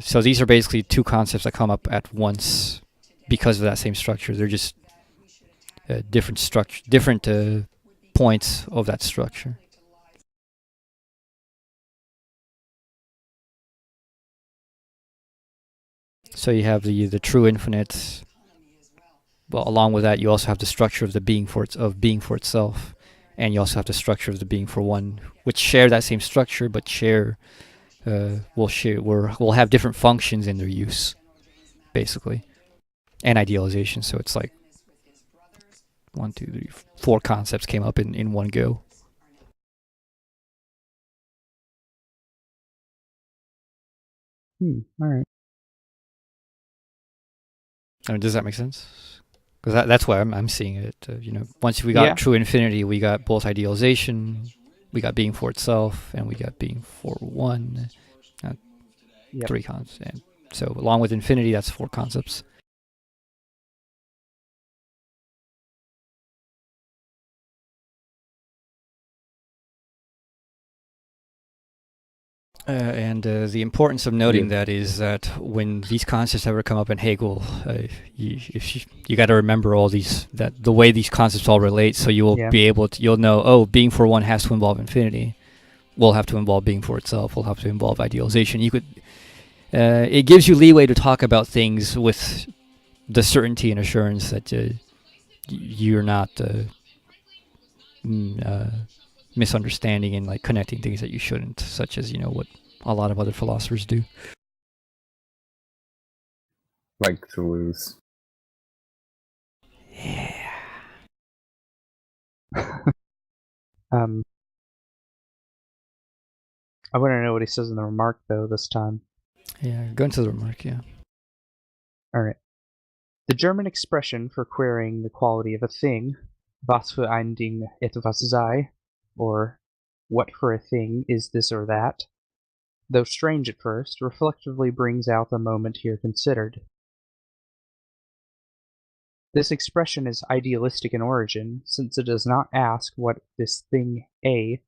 So these are basically two concepts that come up at once because of that same structure. They're just different points of that structure. So you have the true infinite. Well, along with that, you also have the structure of the being for itself, and you also have the structure of the being for one, which share that same structure, but will have different functions in their use, basically, and idealization. So it's like 1, 2, 3, 4 concepts came up in one go. All right. I mean, does that make sense? Because that's why I'm seeing it. Once we got true infinity, we got both idealization, we got being for itself, and we got being for one. Yep. 3 concepts. And so along with infinity, that's 4 concepts. And the importance of noting that is that when these concepts ever come up in Hegel, you got to remember all these, that the way these concepts all relate, so you will be able to, you'll know, oh, being for one has to involve infinity, will have to involve being for itself, will have to involve idealization. You could, it gives you leeway to talk about things with the certainty and assurance that you're not misunderstanding and like connecting things that you shouldn't, such as what a lot of other philosophers do. Like to lose. Yeah. I want to know what he says in the remark though this time. Yeah, go into the remark. Yeah. All right. The German expression for querying the quality of a thing, was für ein Ding etwas sei, or what for a thing is this or that, though strange at first, reflectively brings out the moment here considered. This expression is idealistic in origin, since it does not ask what this thing A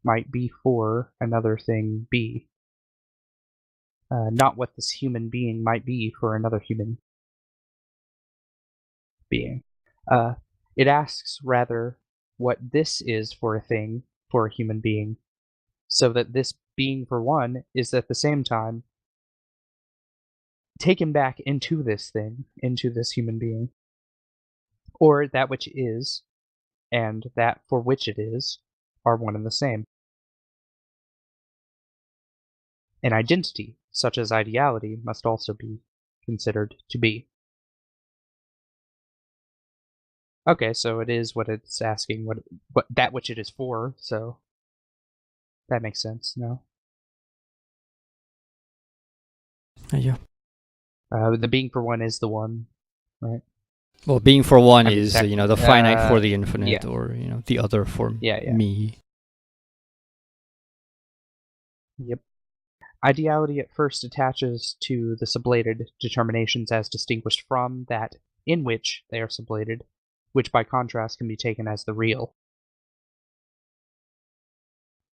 might be for another thing B. Not what this human being might be for another human being. It asks, rather, what this is for a thing for a human being, so that this being for one is at the same time taken back into this thing, into this human being, or that which is and that for which it is are one and the same. An identity, such as ideality, must also be considered to be. Okay, so it is what it's asking, what that which it is for, so that makes sense, no? Yeah. The being for one is the one, right? Well, being for one I mean, is, the finite for the infinite, yeah. or, the other for Yeah. me. Yep. Ideality at first attaches to the sublated determinations as distinguished from that in which they are sublated, which by contrast can be taken as the real.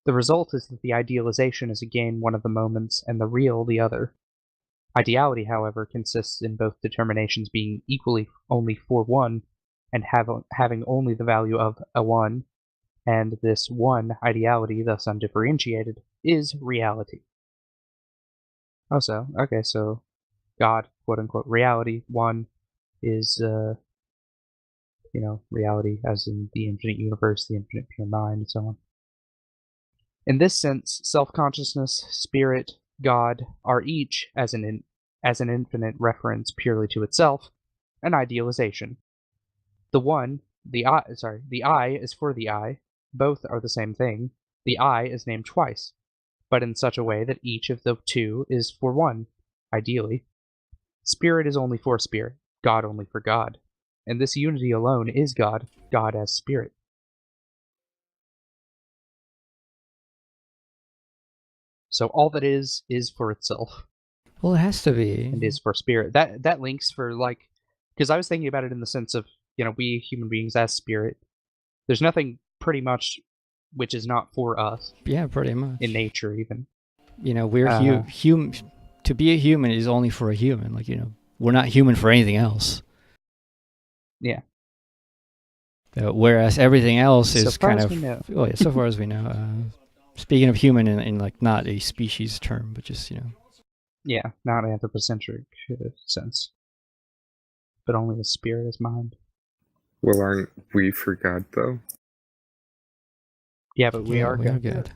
The result is that the idealization is again one of the moments and the real the other. Ideality, however, consists in both determinations being equally only for one and having only the value of a one, and this one ideality, thus undifferentiated, is reality. Oh, so God, quote unquote, reality, one is, reality as in the infinite universe, the infinite pure mind, and so on. In this sense, self-consciousness, spirit, God are each, as an infinite reference purely to itself, an idealization. The I is for the I. Both are the same thing. The I is named twice, but in such a way that each of the two is for one, ideally. Spirit is only for spirit, God only for God. And this unity alone is God, God as spirit. So all that is for itself. Well, it has to be. And is for spirit. That links for, like, because I was thinking about it in the sense of, we human beings as spirit. There's nothing pretty much which is not for us. Yeah, pretty much. In nature, even. We're human. To be a human is only for a human. We're not human for anything else. Yeah. Whereas everything else is so far kind as of. we know. Oh yeah, so far as we know. Speaking of human in like not a species term, but just Yeah, not anthropocentric sense, but only a spirit as mind. Well, aren't we for God, though? Yeah, but we are good. good.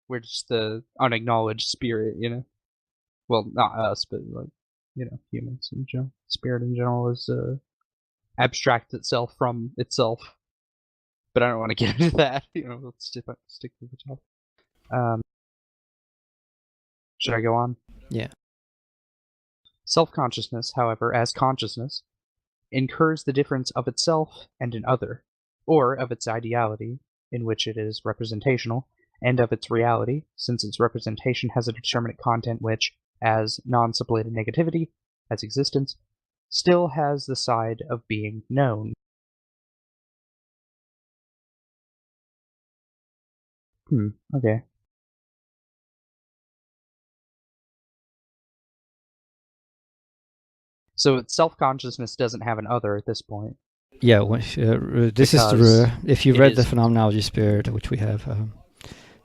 We're just the unacknowledged spirit, Well, not us, but humans in general. Spirit in general is abstract itself from itself. But I don't want to get into that. Let's stick to the topic. Should I go on? Yeah. Self-consciousness, however, as consciousness, incurs the difference of itself and an other, or of its ideality, in which it is representational, and of its reality, since its representation has a determinate content which, as non-sublated negativity, as existence, still has the side of being known. Okay. So its self-consciousness doesn't have an other at this point. Yeah, this is if you read the Phenomenology Spirit, which we have,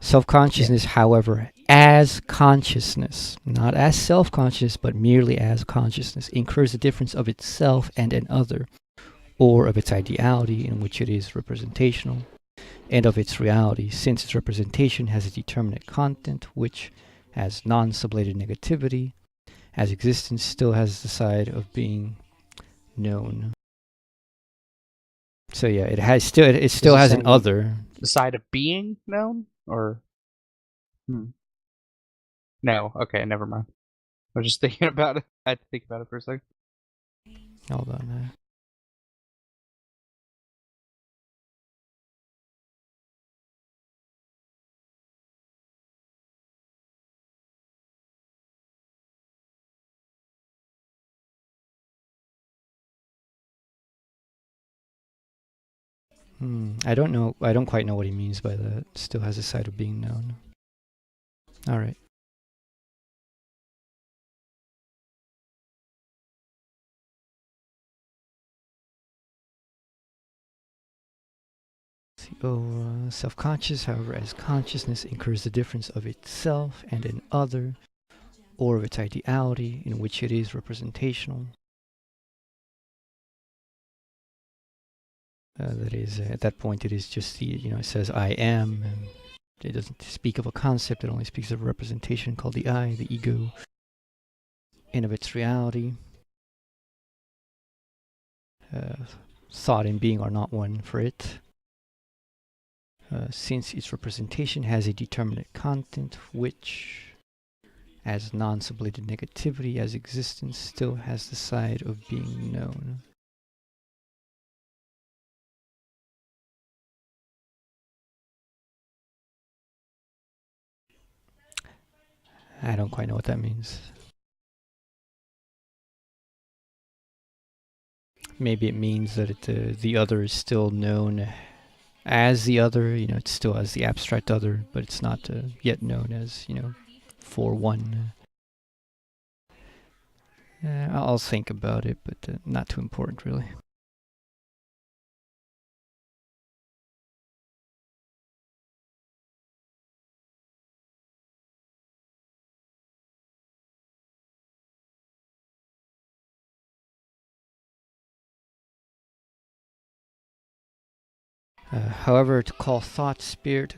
self-consciousness, however, as consciousness, not as self-conscious, but merely as consciousness, incurs the difference of itself and an other, or of its ideality in which it is representational, and of its reality, since its representation has a determinate content, which, as non-sublated negativity, as existence still has the side of being known. So yeah, it still has an other. The side of being known, or no? Okay, never mind. I was just thinking about it. I had to think about it for a second. Hold on. I don't know. I don't quite know what he means by that. Still has a side of being known. All right. Self-conscious, however, as consciousness incurs the difference of itself and an other, or of its ideality in which it is representational. That is, at that point, it is just the, it says I am, and it doesn't speak of a concept, it only speaks of a representation called the I, the ego, and of its reality. Thought and being are not one for it. Since its representation has a determinate content, which, as non-sublated negativity, as existence, still has the side of being known. I don't quite know what that means. Maybe it means that the other is still known as the other, it's still as the abstract other, but it's not yet known as, for one. I'll think about it, but not too important, really. However, to call thought, spirit,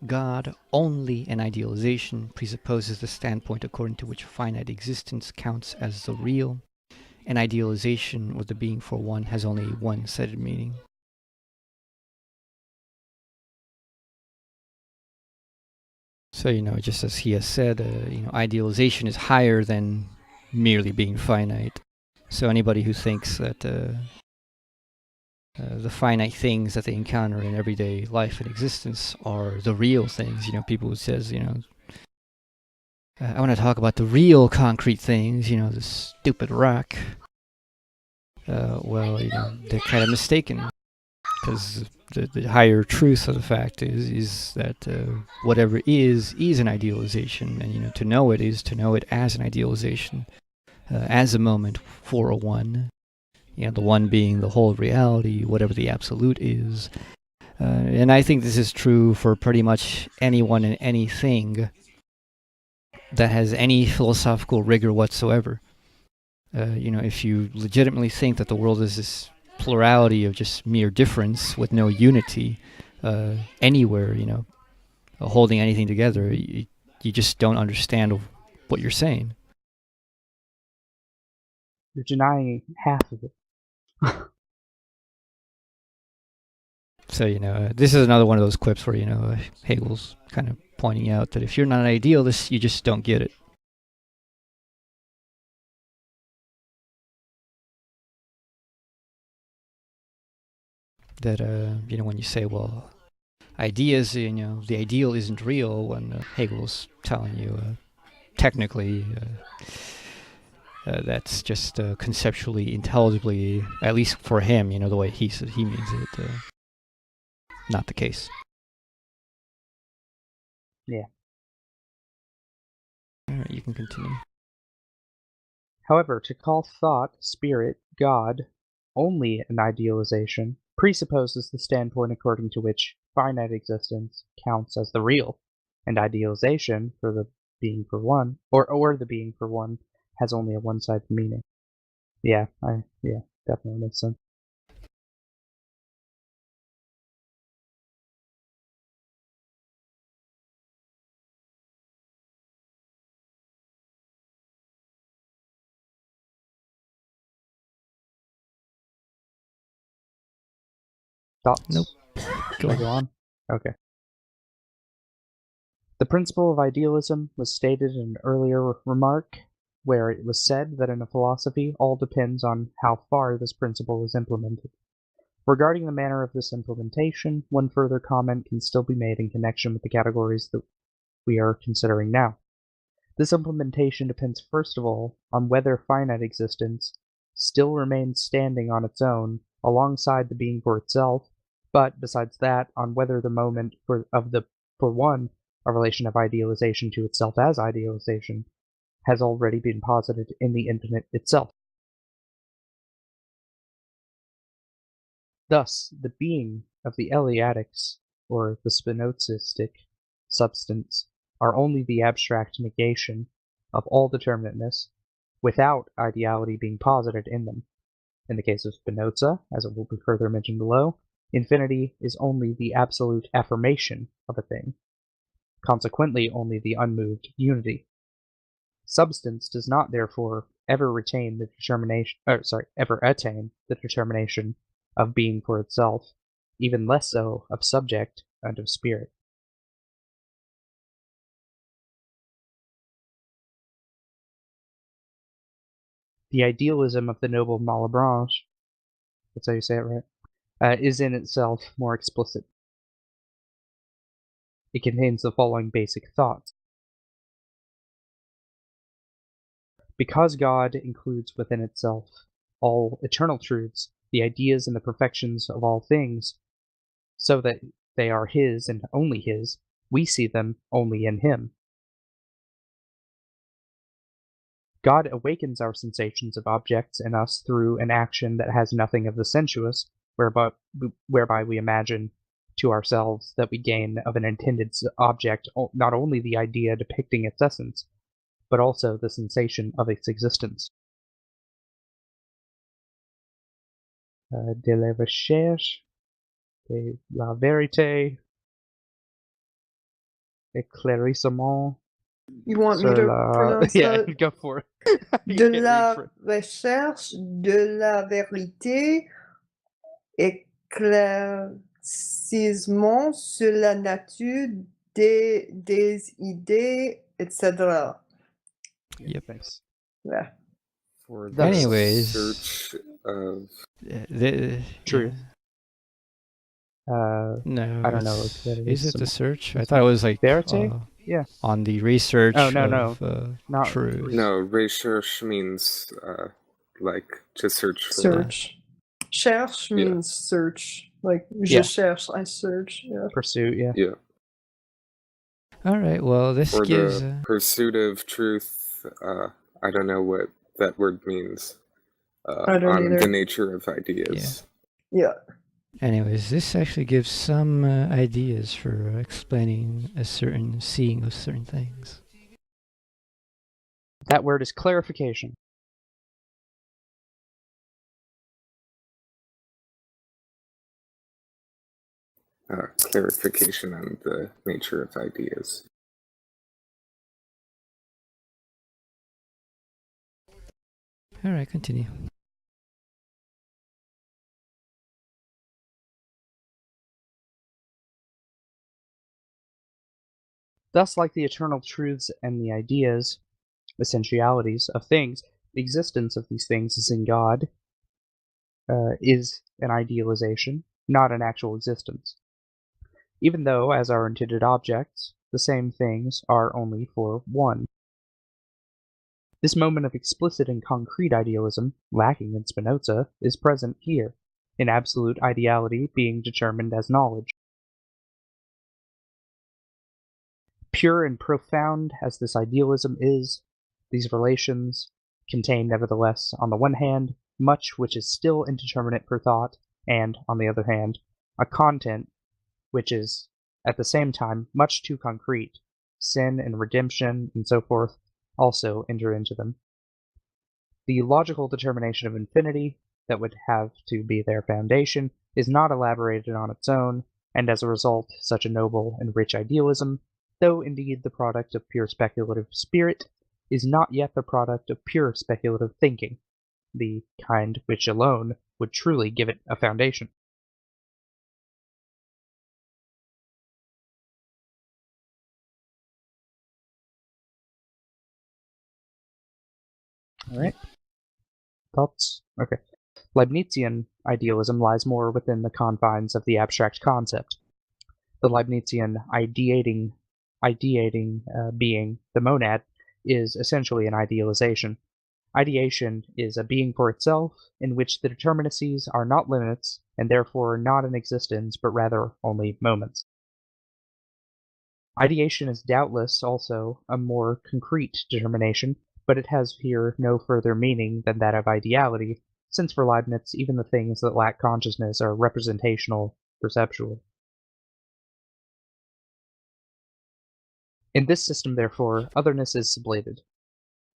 God only an idealization presupposes the standpoint according to which finite existence counts as the real. An idealization, or the being for one, has only one-sided meaning. So, just as he has said, idealization is higher than merely being finite. So anybody who thinks that the finite things that they encounter in everyday life and existence are the real things, people who says, I want to talk about the real concrete things, the stupid rock. Well, they're kind of mistaken, because the higher truth of the fact is that whatever is an idealization, and to know it is to know it as an idealization, as a moment for a one, the one being the whole of reality, whatever the absolute is. And I think this is true for pretty much anyone and anything that has any philosophical rigor whatsoever. If you legitimately think that the world is this plurality of just mere difference with no unity anywhere, holding anything together, you just don't understand what you're saying. You're denying half of it. So, this is another one of those clips where, Hegel's kind of pointing out that if you're not an idealist, you just don't get it. That, when you say, well, ideas, the ideal isn't real, when Hegel's telling you, technically, that's just conceptually, intelligibly, at least for him, the way he means it, not the case. Yeah. All right, you can continue. However, to call thought, spirit, God only an idealization presupposes the standpoint according to which finite existence counts as the real, and idealization for the being for one, or the being for one, has only a one-sided meaning. Yeah, definitely makes sense. Thoughts? Nope. Should I go on? Okay. The principle of idealism was stated in an earlier remark, where it was said that in a philosophy all depends on how far this principle is implemented. Regarding the manner of this implementation, one further comment can still be made in connection with the categories that we are considering now. This implementation depends first of all on whether finite existence still remains standing on its own alongside the being for itself, But besides that, on whether the moment for one, a relation of idealization to itself as idealization, has already been posited in the infinite itself. Thus, the being of the Eleatics, or the Spinozistic substance, are only the abstract negation of all determinateness, without ideality being posited in them. In the case of Spinoza, as it will be further mentioned below, infinity is only the absolute affirmation of a thing, consequently only the unmoved unity. Substance does not therefore ever attain the determination of being for itself, even less so of subject and of spirit. The idealism of the noble Malebranche, that's how you say it, right, is in itself more explicit. It contains the following basic thoughts. Because God includes within itself all eternal truths, the ideas and the perfections of all things, so that they are His and only His, we see them only in Him. God awakens our sensations of objects in us through an action that has nothing of the sensuous, whereby we imagine to ourselves that we gain of an intended object not only the idea depicting its essence, but also the sensation of its existence. De la recherche, de la vérité, éclaircissement. You want me to pronounce yeah, that? go for it. De la recherche, de la vérité, éclaircissement sur la nature des idées, etc. Yep. Thanks. Yeah. For the Anyways. search of Truth. No, I don't know it's- if that is it some- the search? I thought it was like Verite? Yeah. on the research Oh, no, of Not truth. no, research means like to search for. Search. Cherche Yeah. means search. Like, je Yeah. cherche, I search. Yeah. Pursuit, yeah. Yeah, All right. Well, this for gives. the pursuit of truth. I don't know what that word means. I don't on either. the nature of ideas. Yeah. Anyways, this actually gives some ideas for explaining a certain seeing of certain things. That word is clarification. Clarification on the nature of ideas. All right, continue. Thus, like the eternal truths and the ideas, essentialities of things, the existence of these things is in God, is an idealization, not an actual existence. Even though, as our intended objects, the same things are only for one. This moment of explicit and concrete idealism, lacking in Spinoza, is present here, in absolute ideality being determined as knowledge. Pure and profound as this idealism is, these relations contain nevertheless, on the one hand, much which is still indeterminate for thought, and, on the other hand, a content which is, at the same time, much too concrete. Sin and redemption, and so forth, also enter into them. The logical determination of infinity, that would have to be their foundation, is not elaborated on its own, and as a result, such a noble and rich idealism, though indeed the product of pure speculative spirit, is not yet the product of pure speculative thinking, the kind which alone would truly give it a foundation. All right. Thoughts? Okay. Leibnizian idealism lies more within the confines of the abstract concept. The Leibnizian ideating being, the monad, is essentially an idealization. Ideation is a being for itself, in which the determinacies are not limits, and therefore not in existence, but rather only moments. Ideation is doubtless also a more concrete determination, but it has here no further meaning than that of ideality, since for Leibniz even the things that lack consciousness are representational perceptually. In this system, therefore, otherness is sublated.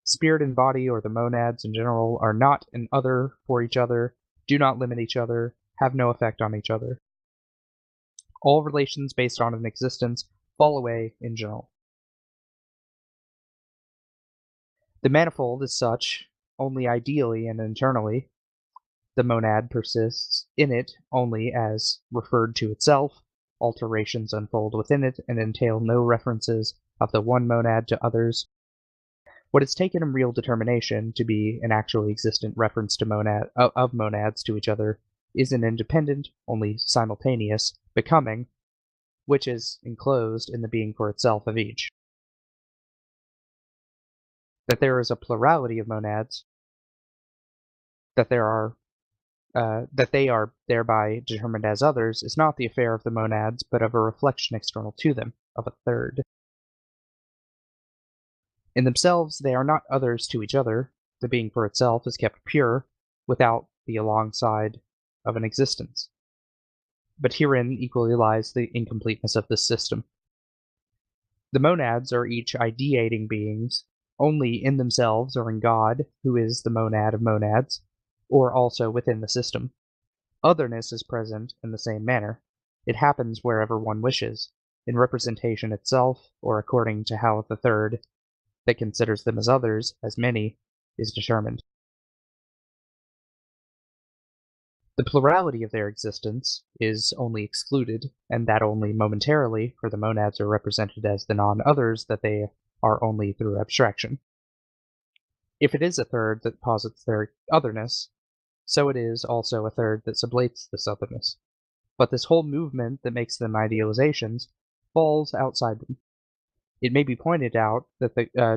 Spirit and body, or the monads in general, are not an other for each other, do not limit each other, have no effect on each other. All relations based on an existence fall away in general. The manifold is such only ideally and internally. The monad persists in it only as referred to itself. Alterations unfold within it and entail no references of the one monad to others. What is taken in real determination to be an actually existent reference to of monads to each other is an independent, only simultaneous, becoming, which is enclosed in the being for itself of each. That there is a plurality of monads, that they are thereby determined as others, is not the affair of the monads, but of a reflection external to them, of a third. In themselves, they are not others to each other. The being for itself is kept pure, without the alongside of an existence. But herein equally lies the incompleteness of this system. The monads are each ideating beings, only in themselves or in God, who is the monad of monads, or also within the system. Otherness is present in the same manner. It happens wherever one wishes, in representation itself, or according to how the third, that considers them as others, as many, is determined. The plurality of their existence is only excluded, and that only momentarily, for the monads are represented as the non-others that they are only through abstraction. If it is a third that posits their otherness, so it is also a third that sublates this otherness. But this whole movement that makes them idealizations falls outside them. It may be pointed out that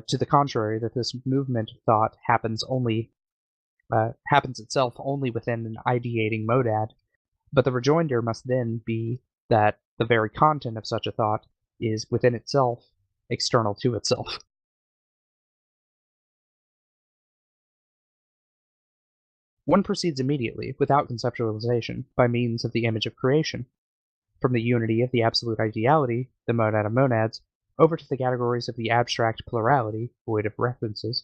to the contrary, that this movement of thought happens itself only within an ideating monad, but the rejoinder must then be that the very content of such a thought is within itself external to itself. One proceeds immediately, without conceptualization, by means of the image of creation, from the unity of the absolute ideality, the monad of monads, over to the categories of the abstract plurality, void of references,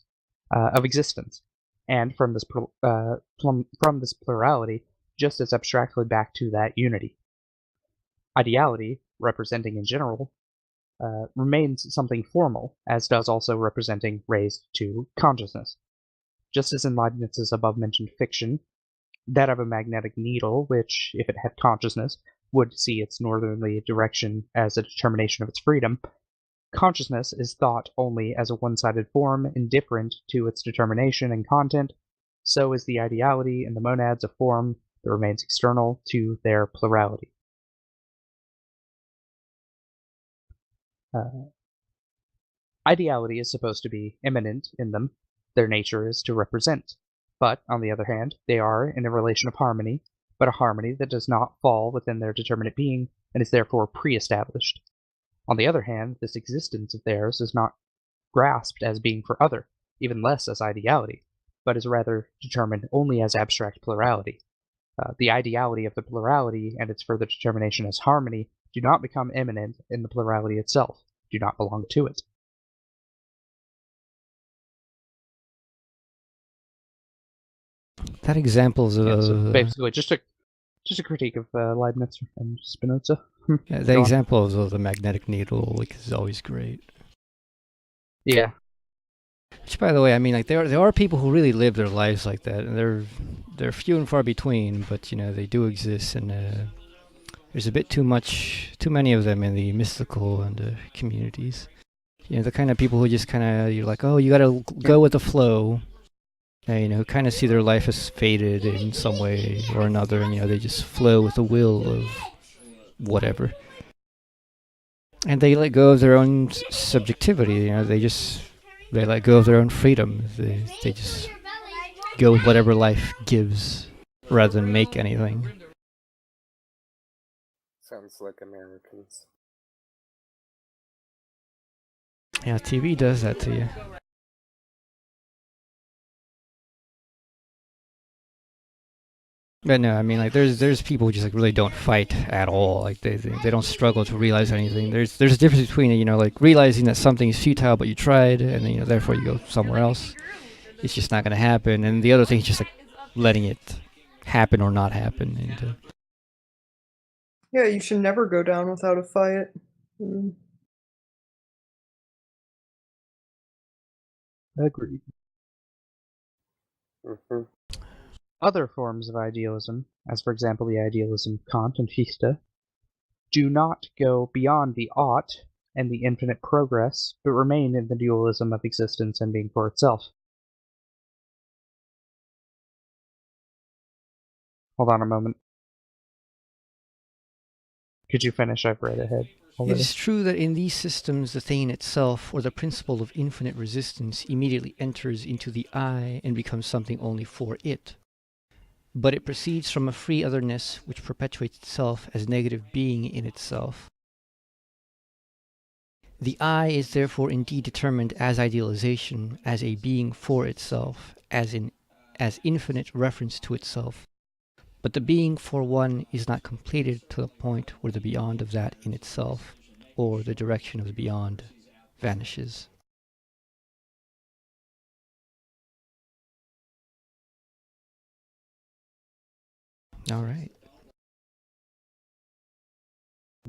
of existence, and from this plurality, just as abstractly back to that unity. Ideality, representing in general, remains something formal, as does also representing raised to consciousness. Just as in Leibniz's above-mentioned fiction, that of a magnetic needle, which, if it had consciousness, would see its northerly direction as a determination of its freedom, consciousness is thought only as a one-sided form, indifferent to its determination and content. So is the ideality in the monads a form that remains external to their plurality. Ideality is supposed to be immanent in them. Their nature is to represent. But, on the other hand, they are in a relation of harmony, but a harmony that does not fall within their determinate being, and is therefore pre-established. On the other hand, this existence of theirs is not grasped as being for other, even less as ideality, but is rather determined only as abstract plurality. The ideality of the plurality and its further determination as harmony do not become immanent in the plurality itself, do not belong to it. That examples of So basically, just a critique of Leibniz and Spinoza. the examples of the magnetic needle is always great. Yeah. Which, by the way, I mean, there are people who really live their lives like that, and they're few and far between, but they do exist, and there's a bit too many of them in the mystical and communities. The kind of people who just you're like, oh, you gotta go with the flow. Who kind of see their life as fated in some way or another, and they just flow with the will of whatever. And they let go of their own subjectivity. They let go of their own freedom. They just go with whatever life gives rather than make anything. Sounds like Americans. Yeah, TV does that to you. But no, I mean, like, there's people who just like really don't fight at all. Like they don't struggle to realize anything. There's a difference between, you know, like realizing that something is futile but you tried, and then, you know, therefore you go somewhere else. It's just not gonna happen. And the other thing is just like letting it happen or not happen. And Yeah, you should never go down without a fight. Mm. Agreed. Hmm. Other forms of idealism, as for example the idealism of Kant and Fichte, do not go beyond the ought and the infinite progress, but remain in the dualism of existence and being for itself. Hold on a moment. Could you finish? I've read ahead it already. is true that in these systems the thing itself, or the principle of infinite resistance, immediately enters into the I and becomes something only for it. But it proceeds from a free otherness which perpetuates itself as negative being in itself. The I is therefore indeed determined as idealization, as a being for itself, as infinite reference to itself. But the being for one is not completed to the point where the beyond of that in itself, or the direction of the beyond, vanishes. All right.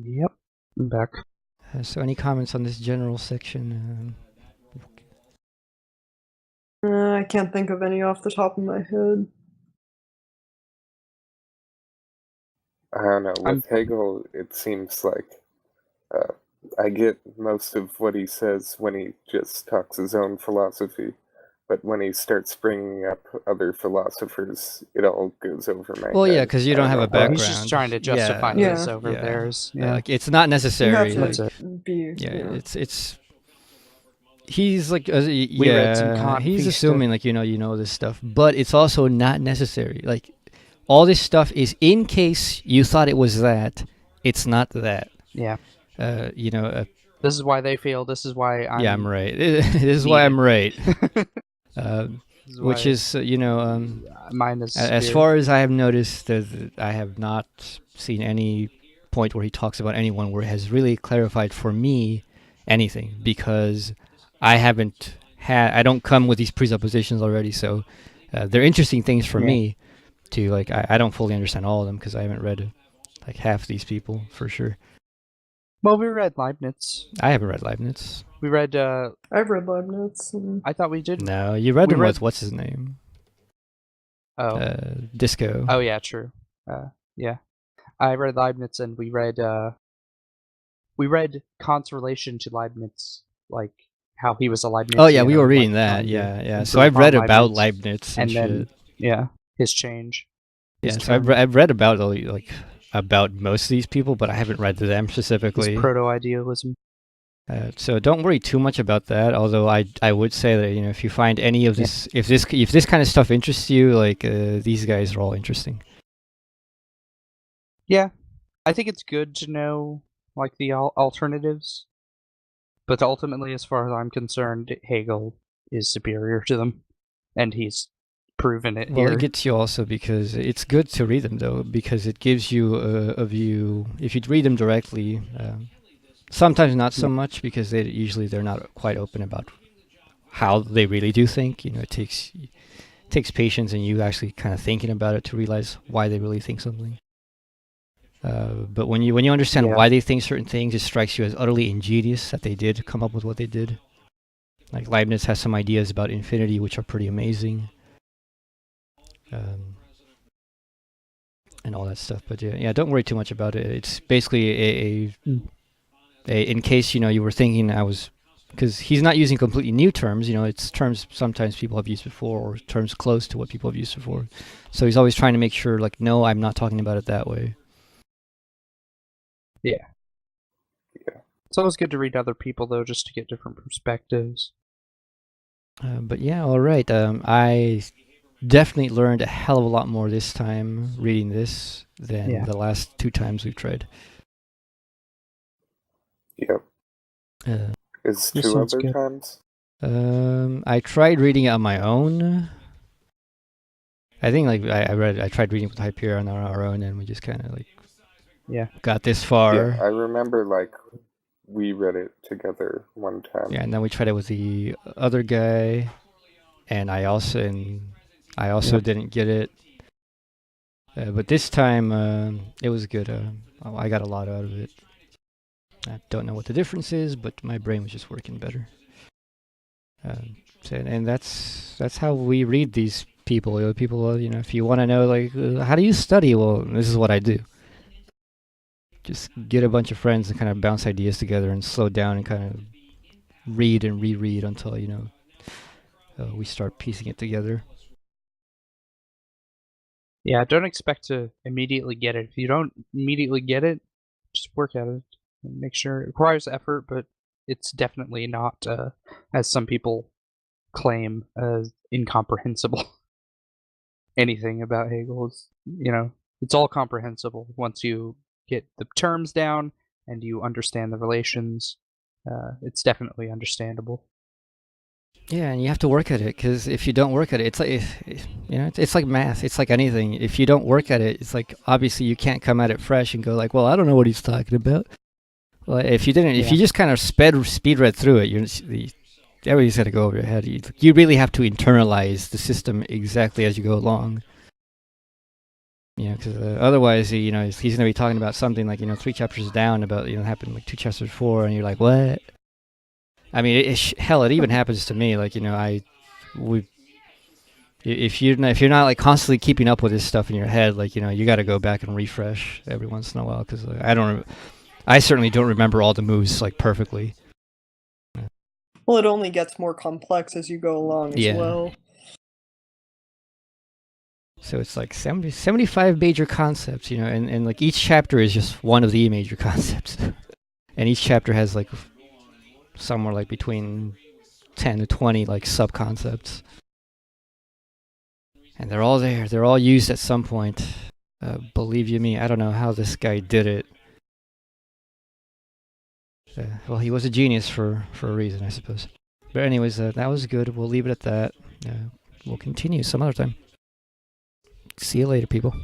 Yep, I'm back. So any comments on this general section? I can't think of any off the top of my head. I don't know. With Hegel, it seems like I get most of what he says when he just talks his own philosophy, but when he starts bringing up other philosophers, it all goes over my Well, head. yeah, because you don't have a Oh, background. he's just trying to justify Yeah. his over Yeah. theirs. Yeah. Like, it's not You necessary. have Like, to be. yeah, it's. He's like, We read some yeah, Kant he's Fichte. assuming like, you know this stuff, but it's also not necessary. Like, all this stuff is in case you thought it was that, it's not that. Yeah. You know. This is why they feel. This is why I'm. Yeah, I'm right. This is why I'm right. This is Which why is, you know, mine is as superior. far as I have noticed, I have not seen any point where he talks about anyone where it has really clarified for me anything, because I don't come with these presuppositions already, so they're interesting things for me to, like, I don't fully understand all of them because I haven't read like half these people for sure. Well, we read Leibniz. I haven't read Leibniz. We read. I've read Leibniz. I thought we did. No, you read We him read- with what's his name? Oh. Disco. Oh yeah, true. Yeah, I read Leibniz, and we read Kant's relation to Leibniz, like how he was a Leibnizian. Oh yeah, we were and, reading like, that. trying to Yeah. improve So I've read upon about Leibniz and and shit. then his change. Yeah, his so I've term, read about like about most of these people, but I haven't read them his specifically. proto-idealism. So don't worry too much about that. Although I would say that, you know, if you find any of this, if this kind of stuff interests you, like these guys are all interesting. Yeah, I think it's good to know like the alternatives, but ultimately, as far as I'm concerned, Hegel is superior to them, and he's proven it Well, here. it gets you also because it's good to read them though, because it gives you a view. If you read them directly, sometimes not so much, because they're not quite open about how they really do think. You know, it takes patience and you actually kind of thinking about it to realize why they really think something. But when you understand why they think certain things, it strikes you as utterly ingenious that they did come up with what they did. Like Leibniz has some ideas about infinity which are pretty amazing, and all that stuff. But yeah, don't worry too much about it. It's basically a in case, you know, you were thinking because he's not using completely new terms. You know, it's terms sometimes people have used before, or terms close to what people have used before. So he's always trying to make sure, like, no, I'm not talking about it that way. Yeah. It's always good to read other people, though, just to get different perspectives. But yeah, all right. I definitely learned a hell of a lot more this time reading this than the last two times we've tried. Yep. Uh, Is This 2 sounds other good. times? I tried reading it on my own. I think like I tried reading with Hyperion on our own, and we just kind of like got this far. Yeah, I remember like we read it together one time. Yeah, and then we tried it with the other guy, and I also didn't get it. But this time it was good. I got a lot out of it. I don't know what the difference is, but my brain was just working better. And that's how we read these people. You know, people, you know, if you want to know, like, how do you study? Well, this is what I do. Just get a bunch of friends and kind of bounce ideas together and slow down and kind of read and reread until, you know, we start piecing it together. Yeah, don't expect to immediately get it. If you don't immediately get it, just work at it. And make sure it requires effort, but it's definitely not, as some people claim, incomprehensible. Anything about Hegel is, you know, it's all comprehensible once you get the terms down and you understand the relations. It's definitely understandable. Yeah, and you have to work at it, because if you don't work at it, it's like, you know, it's like math. It's like anything. If you don't work at it, it's like, obviously you can't come at it fresh and go like, well, I don't know what he's talking about. Well, if you just kind of speed read through it, everything's got to go over your head. You really have to internalize the system exactly as you go along. You know, because otherwise, you know, he's going to be talking about something like, you know, 3 chapters down about, you know, happened like 2 chapters before, and you're like, what? I mean, hell, it even happens to me. Like, you know, if you're not like constantly keeping up with this stuff in your head, like, you know, you got to go back and refresh every once in a while, because I certainly don't remember all the moves like perfectly. Well, it only gets more complex as you go along as well. So it's like 75 major concepts, you know, and like each chapter is just one of the major concepts. And each chapter has like somewhere like between 10 to 20 like sub-concepts. And they're all there. They're all used at some point. Believe you me, I don't know how this guy did it. Well, he was a genius for a reason, I suppose. But anyways, that was good. We'll leave it at that. We'll continue some other time. See you later, people.